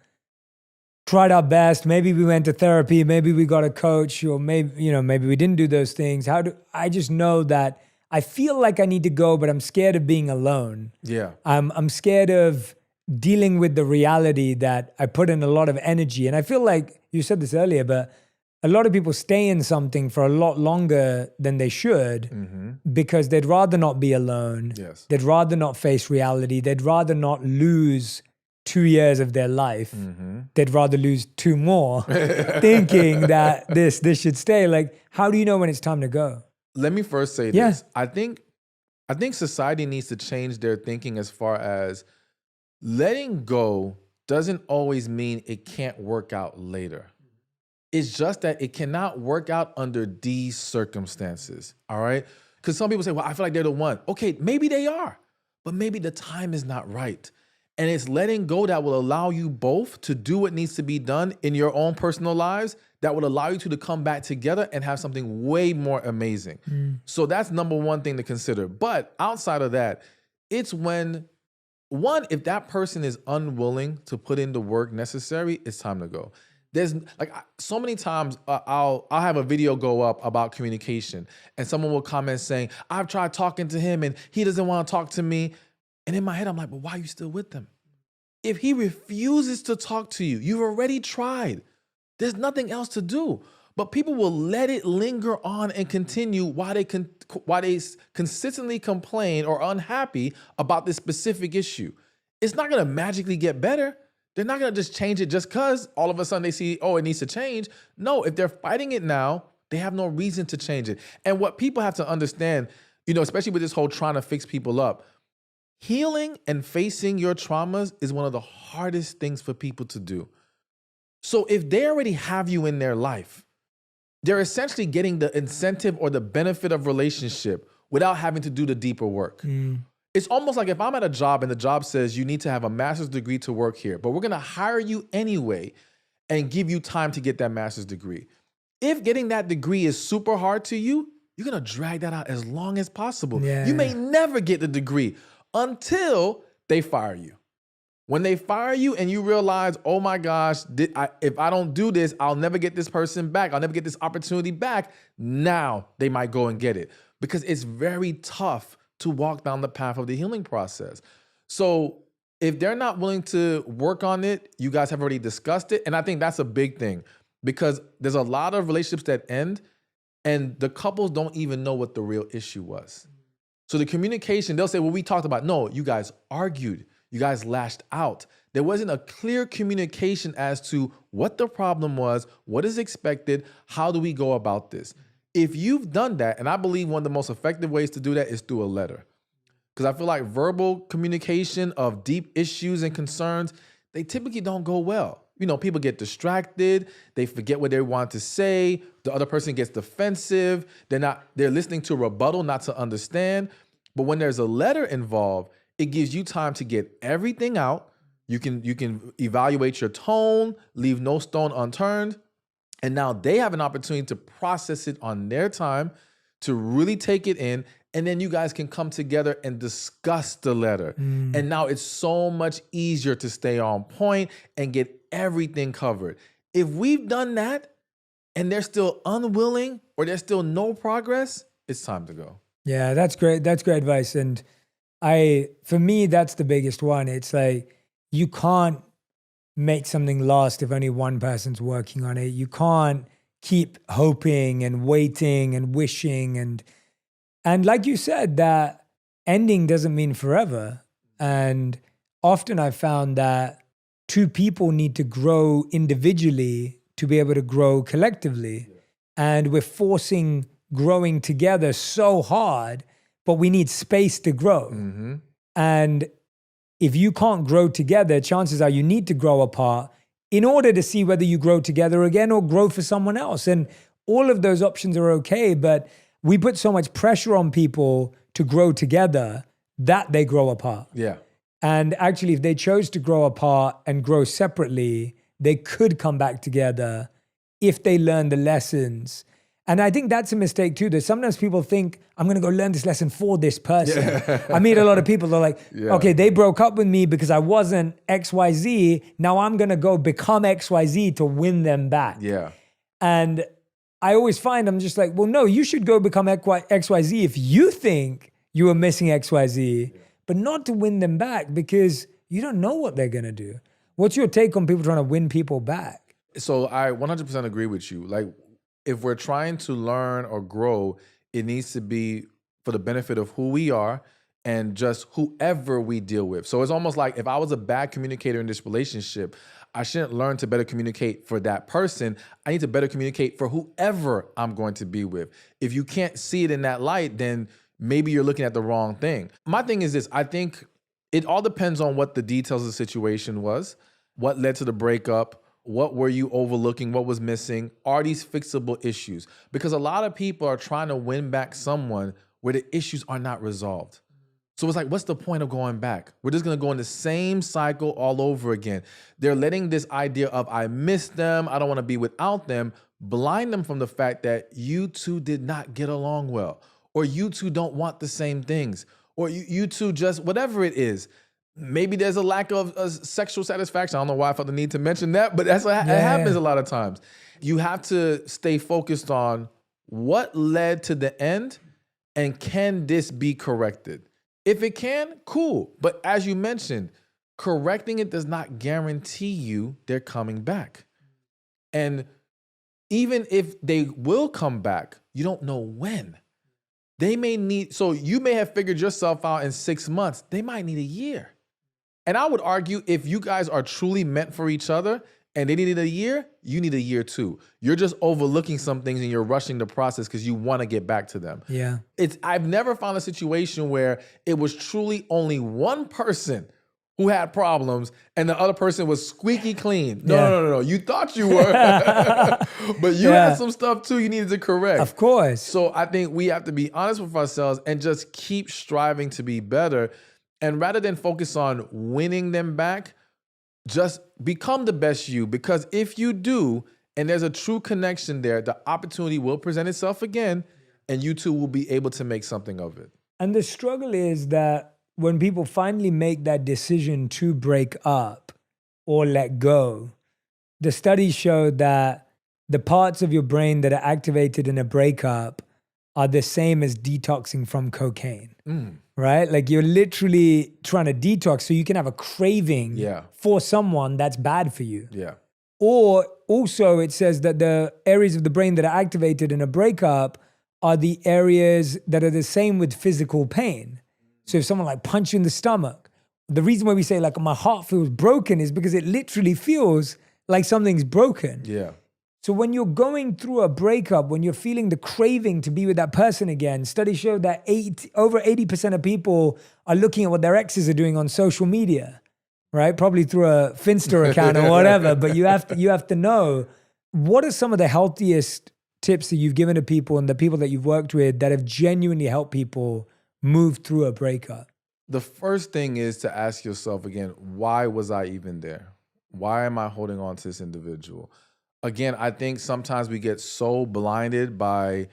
tried our best, maybe we went to therapy, maybe we got a coach, or maybe we didn't do those things. How do I just know that I feel like I need to go, but I'm scared of being alone. Yeah. I'm scared of dealing with the reality that I put in a lot of energy. And I feel like you said this earlier, but a lot of people stay in something for a lot longer than they should because they'd rather not be alone. Yes. They'd rather not face reality. They'd rather not lose 2 years of their life. They'd rather lose 2 more thinking that this should stay. Like, how do you know when it's time to go? Let me first say this. I think society needs to change their thinking as far as letting go doesn't always mean it can't work out later. It's just that it cannot work out under these circumstances, all right? Because some people say, well, I feel like they're the one. Okay, maybe they are, but maybe the time is not right. And it's letting go that will allow you both to do what needs to be done in your own personal lives that will allow you to come back together and have something way more amazing. So that's number one thing to consider. But outside of that, it's when, one, if that person is unwilling to put in the work necessary, it's time to go. There's like so many times I'll have a video go up about communication and someone will comment saying, I've tried talking to him and he doesn't want to talk to me. And in my head, I'm like, but why are you still with them? If he refuses to talk to you, you've already tried. There's nothing else to do. But people will let it linger on and continue while they consistently complain or are unhappy about this specific issue. It's not going to magically get better. They're not going to just change it just because all of a sudden they see, oh, it needs to change. No, if they're fighting it now, they have no reason to change it. And what people have to understand, especially with this whole trying to fix people up, healing and facing your traumas is one of the hardest things for people to do. So if they already have you in their life, they're essentially getting the incentive or the benefit of relationship without having to do the deeper work. It's almost like if I'm at a job and the job says you need to have a master's degree to work here, but we're going to hire you anyway and give you time to get that master's degree. If getting that degree is super hard to you, you're going to drag that out as long as possible. Yeah. You may never get the degree until they fire you. When they fire you and you realize, oh my gosh, if I don't do this, I'll never get this person back. I'll never get this opportunity back. Now they might go and get it because it's very tough to walk down the path of the healing process. So if they're not willing to work on it, you guys have already discussed it. And I think that's a big thing because there's a lot of relationships that end and the couples don't even know what the real issue was. So the communication, they'll say, well, we talked about, no, you guys argued. You guys lashed out. There wasn't a clear communication as to what the problem was, what is expected, how do we go about this? If you've done that, and I believe one of the most effective ways to do that is through a letter. Because I feel like verbal communication of deep issues and concerns, they typically don't go well. People get distracted, they forget what they want to say, the other person gets defensive, they're listening to rebuttal, not to understand. But when there's a letter involved, it gives you time to get everything out. You can evaluate your tone, leave no stone unturned. And now they have an opportunity to process it on their time, to really take it in. And then you guys can come together and discuss the letter. And now it's so much easier to stay on point and get everything covered. If we've done that and they're still unwilling or there's still no progress, it's time to go. Yeah, that's great. That's great advice. And for me, that's the biggest one. It's like, you can't make something last if only one person's working on it. You can't keep hoping and waiting and wishing. And like you said, that ending doesn't mean forever. And often I've found that two people need to grow individually to be able to grow collectively. Yeah. And we're forcing growing together so hard, but we need space to grow. Mm-hmm. And if you can't grow together, chances are you need to grow apart in order to see whether you grow together again or grow for someone else. And all of those options are okay, but we put so much pressure on people to grow together that they grow apart. Yeah. And actually, if they chose to grow apart and grow separately, they could come back together if they learn the lessons. And I think that's a mistake too, that sometimes people think, I'm going to go learn this lesson for this person. Yeah. I meet a lot of people, they're like, okay, they broke up with me because I wasn't XYZ. Now I'm going to go become XYZ to win them back. Yeah. And I always find I'm just like, well, no, you should go become XYZ if you think you were missing XYZ, but not to win them back because you don't know what they're going to do. What's your take on people trying to win people back? So I 100% agree with you. Like, if we're trying to learn or grow, it needs to be for the benefit of who we are and just whoever we deal with. So it's almost like if I was a bad communicator in this relationship, I shouldn't learn to better communicate for that person. I need to better communicate for whoever I'm going to be with. If you can't see it in that light, then maybe you're looking at the wrong thing. My thing is this, I think it all depends on what the details of the situation was. what led to the breakup, what were you overlooking, what was missing, are these fixable issues? Because a lot of people are trying to win back someone where the issues are not resolved. So it's like, what's the point of going back? We're just gonna go in the same cycle all over again. They're letting this idea of I miss them, I don't wanna be without them, blind them from the fact that you two did not get along well, or you two don't want the same things, or you two just, whatever it is. Maybe there's a lack of sexual satisfaction. I don't know why I felt the need to mention that, but it happens a lot of times. You have to stay focused on what led to the end and can this be corrected? If it can, cool. But as you mentioned, correcting it does not guarantee you they're coming back. And even if they will come back, you don't know when. They may need, so you may have figured yourself out in 6 months. They might need a year. And I would argue if you guys are truly meant for each other and they needed a year, you need a year too. You're just overlooking some things and you're rushing the process because you want to get back to them. Yeah. I've never found a situation where it was truly only one person who had problems and the other person was squeaky clean. No. You thought you were, but you had some stuff too you needed to correct. Of course. So I think we have to be honest with ourselves and just keep striving to be better. And rather than focus on winning them back, just become the best you. Because if you do, and there's a true connection there, the opportunity will present itself again, and you two will be able to make something of it. And the struggle is that when people finally make that decision to break up or let go, the studies show that the parts of your brain that are activated in a breakup are the same as detoxing from cocaine. Right? Like you're literally trying to detox so you can have a craving for someone that's bad for you. Yeah. Or also it says that the areas of the brain that are activated in a breakup are the areas that are the same with physical pain. So if someone like punch you in the stomach, the reason why we say like my heart feels broken is because it literally feels like something's broken. Yeah. So when you're going through a breakup, when you're feeling the craving to be with that person again, studies show that over 80% of people are looking at what their exes are doing on social media, right? Probably through a Finsta account or whatever. But you have to know, what are some of the healthiest tips that you've given to people and the people that you've worked with that have genuinely helped people move through a breakup? The first thing is to ask yourself again, why was I even there? Why am I holding on to this individual? Again, I think sometimes we get so blinded by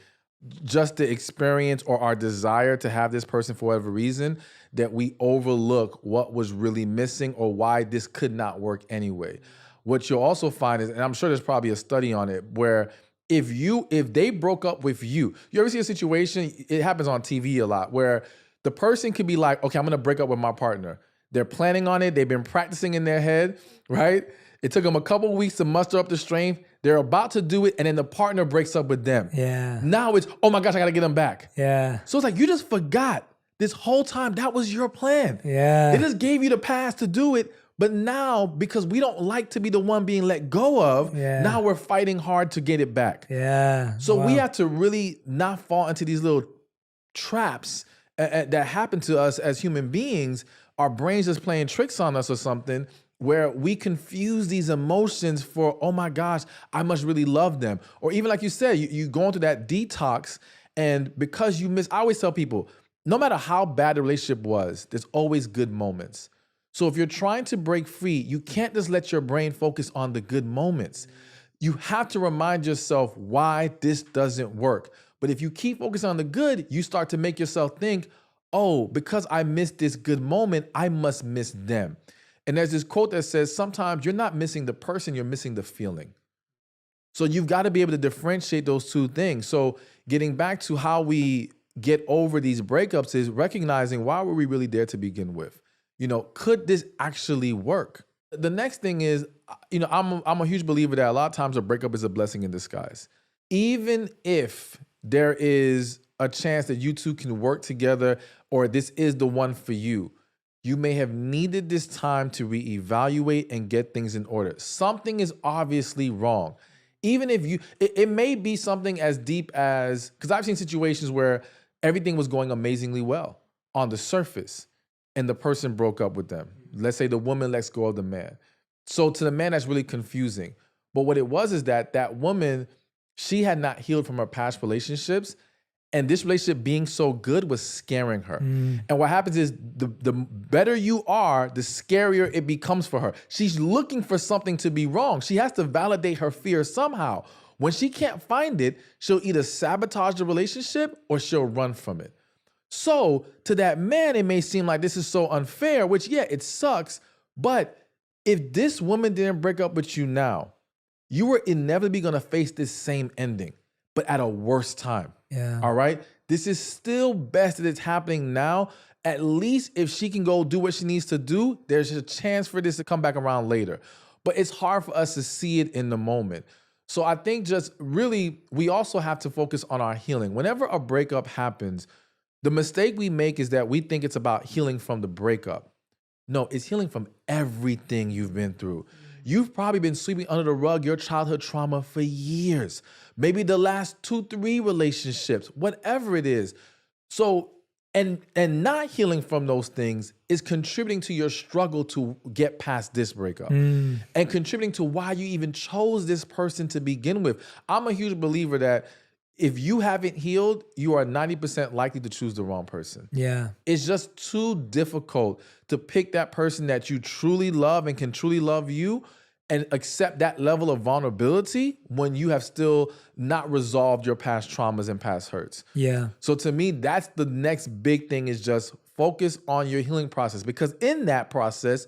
just the experience or our desire to have this person for whatever reason that we overlook what was really missing or why this could not work anyway. What you'll also find is, and I'm sure there's probably a study on it, where if they broke up with you ever see a situation, it happens on TV a lot, where the person could be like, okay, I'm gonna break up with my partner. They're planning on it, they've been practicing in their head, right? It took them a couple of weeks to muster up the strength. They're about to do it, and then the partner breaks up with them. Yeah. Now it's, oh my gosh, I gotta get them back. Yeah. So it's like, you just forgot this whole time that was your plan. Yeah. They just gave you the pass to do it, but now, because we don't like to be the one being let go of, now we're fighting hard to get it back. Yeah. So we have to really not fall into these little traps that happen to us as human beings. Our brains just playing tricks on us or something, where we confuse these emotions for, oh my gosh, I must really love them. Or even like you said, you go into that detox, and because you miss, I always tell people, no matter how bad the relationship was, there's always good moments. So if you're trying to break free, you can't just let your brain focus on the good moments. You have to remind yourself why this doesn't work. But if you keep focusing on the good, you start to make yourself think, oh, because I missed this good moment, I must miss them. And there's this quote that says, sometimes you're not missing the person, you're missing the feeling. So you've got to be able to differentiate those two things. So getting back to how we get over these breakups is recognizing, why were we really there to begin with? You know, could this actually work? The next thing is, you know, I'm a huge believer that a lot of times a breakup is a blessing in disguise. Even if there is a chance that you two can work together, or this is the one for you, you may have needed this time to reevaluate and get things in order. Something is obviously wrong. Even if it may be something as deep as, because I've seen situations where everything was going amazingly well on the surface and the person broke up with them. Let's say the woman lets go of the man. So to the man, that's really confusing. But what it was is that woman, she had not healed from her past relationships. And this relationship being so good was scaring her. And what happens is the better you are, the scarier it becomes for her. She's looking for something to be wrong. She has to validate her fear somehow. When she can't find it, she'll either sabotage the relationship or she'll run from it. So to that man, it may seem like this is so unfair, which, yeah, it sucks. But if this woman didn't break up with you now, you were inevitably going to face this same ending, but at a worse time. Yeah. All right. This is still best that it's happening now. At least if she can go do what she needs to do, there's a chance for this to come back around later. But it's hard for us to see it in the moment. So I think just really, we also have to focus on our healing. Whenever a breakup happens, the mistake we make is that we think it's about healing from the breakup. No, it's healing from everything you've been through. You've probably been sweeping under the rug your childhood trauma for years. Maybe the last 2-3 relationships, whatever it is. So, and not healing from those things is contributing to your struggle to get past this breakup and contributing to why you even chose this person to begin with. I'm a huge believer that if you haven't healed, you are 90% likely to choose the wrong person. Yeah. It's just too difficult to pick that person that you truly love and can truly love you and accept that level of vulnerability when you have still not resolved your past traumas and past hurts. Yeah. So to me, that's the next big thing, is just focus on your healing process, because in that process,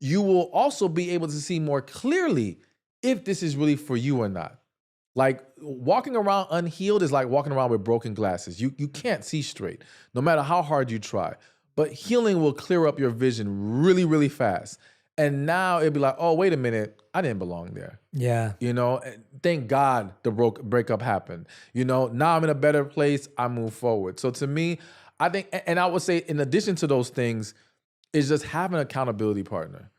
you will also be able to see more clearly if this is really for you or not. Like walking around unhealed is like walking around with broken glasses. You can't see straight, no matter how hard you try. But healing will clear up your vision really, really fast. And now it'd be like, oh, wait a minute, I didn't belong there. Yeah. You know, thank God the breakup happened. You know, now I'm in a better place, I move forward. So to me, I think, and I would say in addition to those things, is just have an accountability partner.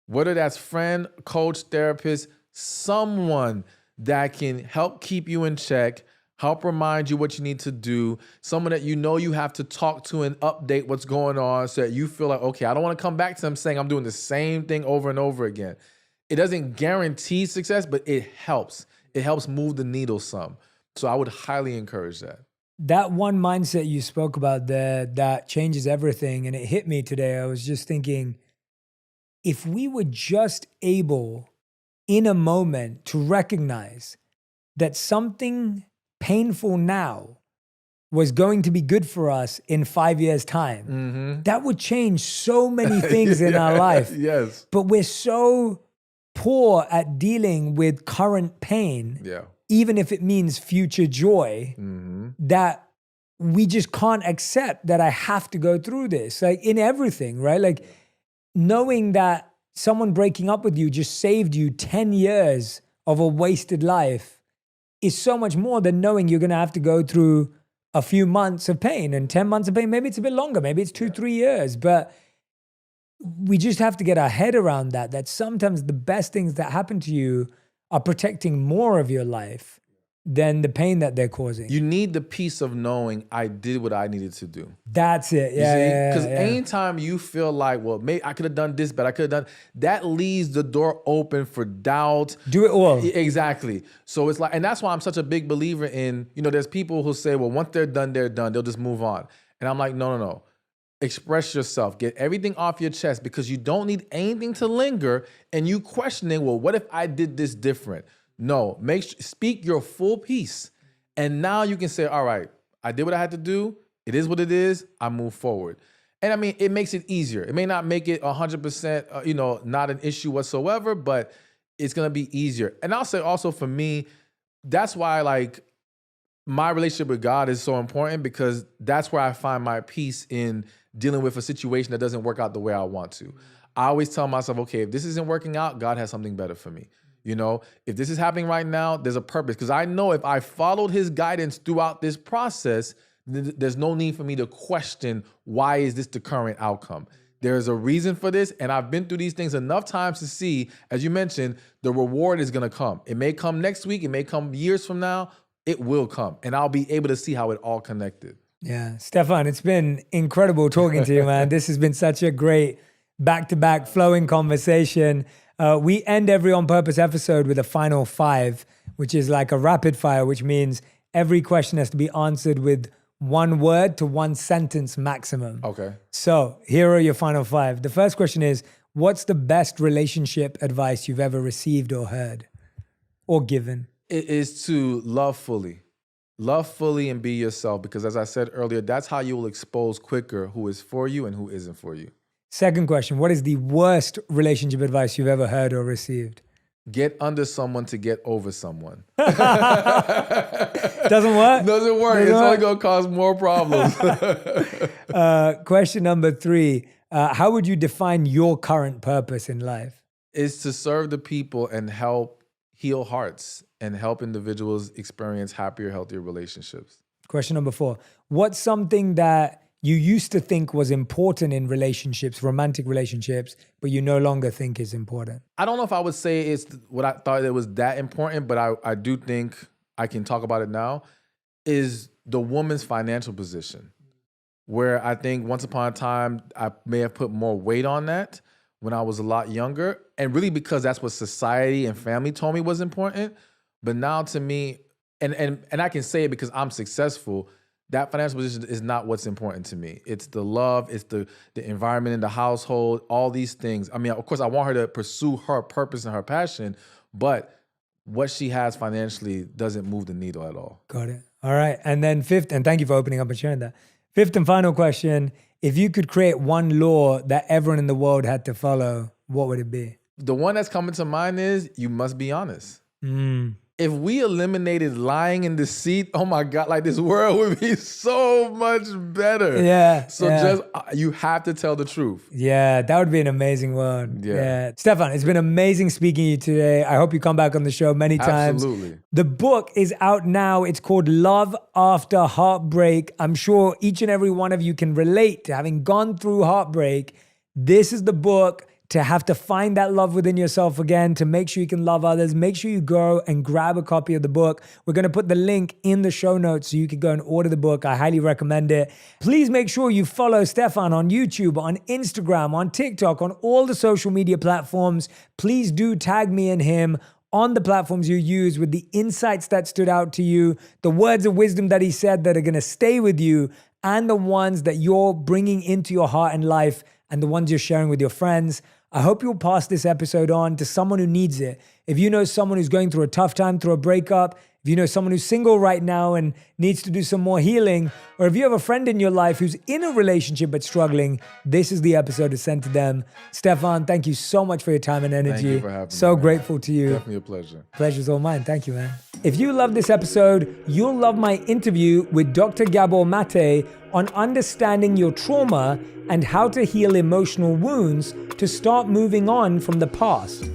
Whether that's friend, coach, therapist, someone that can help keep you in check, help remind you what you need to do, someone that you know you have to talk to and update what's going on so that you feel like, okay, I don't want to come back to them saying I'm doing the same thing over and over again. It doesn't guarantee success, but it helps. It helps move the needle some. So I would highly encourage that. That one mindset you spoke about there, that changes everything. And it hit me today. I was just thinking, if we were just able in a moment to recognize that something painful now was going to be good for us in 5 years' time, that would change so many things in our life. Yes. But we're so poor at dealing with current pain, even if it means future joy, that we just can't accept that I have to go through this. Like in everything, right? Like knowing that someone breaking up with you just saved you 10 years of a wasted life is so much more than knowing you're going to have to go through a few months of pain and 10 months of pain. Maybe it's a bit longer. Maybe it's 2-3 years. But we just have to get our head around that sometimes the best things that happen to you are protecting more of your life than the pain that they're causing. You need the peace of knowing I did what I needed to do. That's it. Yeah. Because anytime you feel like, well, maybe I could have done this, but I could have done, that leaves the door open for doubt. Do it all. Exactly. So it's like, and that's why I'm such a big believer in, you know, there's people who say, well, once they're done, they'll just move on. And I'm like, no. Express yourself. Get everything off your chest, because you don't need anything to linger and you questioning, well, what if I did this different? No, speak your full piece. And now you can say, all right, I did what I had to do. It is what it is. I move forward. And I mean, it makes it easier. It may not make it 100%, not an issue whatsoever, but it's going to be easier. And I'll say also for me, that's why like my relationship with God is so important, because that's where I find my peace in dealing with a situation that doesn't work out the way I want to. I always tell myself, okay, if this isn't working out, God has something better for me. You know, if this is happening right now, there's a purpose. Because I know if I followed his guidance throughout this process, there's no need for me to question, why is this the current outcome? There's a reason for this. And I've been through these things enough times to see, as you mentioned, the reward is going to come. It may come next week. It may come years from now. It will come. And I'll be able to see how it all connected. Yeah. Stephan, it's been incredible talking to you, man. This has been such a great back-to-back flowing conversation. We end every On Purpose episode with a final 5, which is like a rapid fire, which means every question has to be answered with 1 word to 1 sentence maximum. Okay. So here are your final 5. The first question is, what's the best relationship advice you've ever received or heard or given? It is to love fully. Love fully and be yourself, because as I said earlier, that's how you will expose quicker who is for you and who isn't for you. Second question, what is the worst relationship advice you've ever heard or received? Get under someone to get over someone. Doesn't work? Doesn't work. It's only going to cause more problems. Question number 3, how would you define your current purpose in life? Is to serve the people and help heal hearts and help individuals experience happier, healthier relationships. Question number 4, what's something that you used to think was important in relationships, romantic relationships, but you no longer think is important? I don't know if I would say it's what I thought it was that important, but I do think I can talk about it now, is the woman's financial position, where I think once upon a time, I may have put more weight on that when I was a lot younger, and really because that's what society and family told me was important. But now to me, and I can say it because I'm successful, that financial position is not what's important to me. It's the love, it's the environment in the household, all these things. I mean, of course, I want her to pursue her purpose and her passion, but what she has financially doesn't move the needle at all. Got it. All right. And then 5th, and thank you for opening up and sharing that. 5th and final question, if you could create one law that everyone in the world had to follow, what would it be? The one that's coming to mind is you must be honest. If we eliminated lying and deceit, oh my God, like this world would be so much better. Yeah. So just, you have to tell the truth. Yeah, that would be an amazing one. Yeah. Stephan, it's been amazing speaking to you today. I hope you come back on the show many times. Absolutely. The book is out now. It's called Love After Heartbreak. I'm sure each and every one of you can relate to having gone through heartbreak. This is the book to have to find that love within yourself again, to make sure you can love others. Make sure you go and grab a copy of the book. We're going to put the link in the show notes so you can go and order the book. I highly recommend it. Please make sure you follow Stephan on YouTube, on Instagram, on TikTok, on all the social media platforms. Please do tag me and him on the platforms you use with the insights that stood out to you, the words of wisdom that he said that are going to stay with you, and the ones that you're bringing into your heart and life, and the ones you're sharing with your friends. I hope you'll pass this episode on to someone who needs it. If you know someone who's going through a tough time, through a breakup, if you know someone who's single right now and needs to do some more healing, or if you have a friend in your life who's in a relationship but struggling, this is the episode to send to them. Stephan, thank you so much for your time and energy. Thank you for having me. So grateful to you. Definitely a pleasure. Pleasure's all mine. Thank you, man. If you love this episode, you'll love my interview with Dr. Gabor Mate on understanding your trauma and how to heal emotional wounds to start moving on from the past.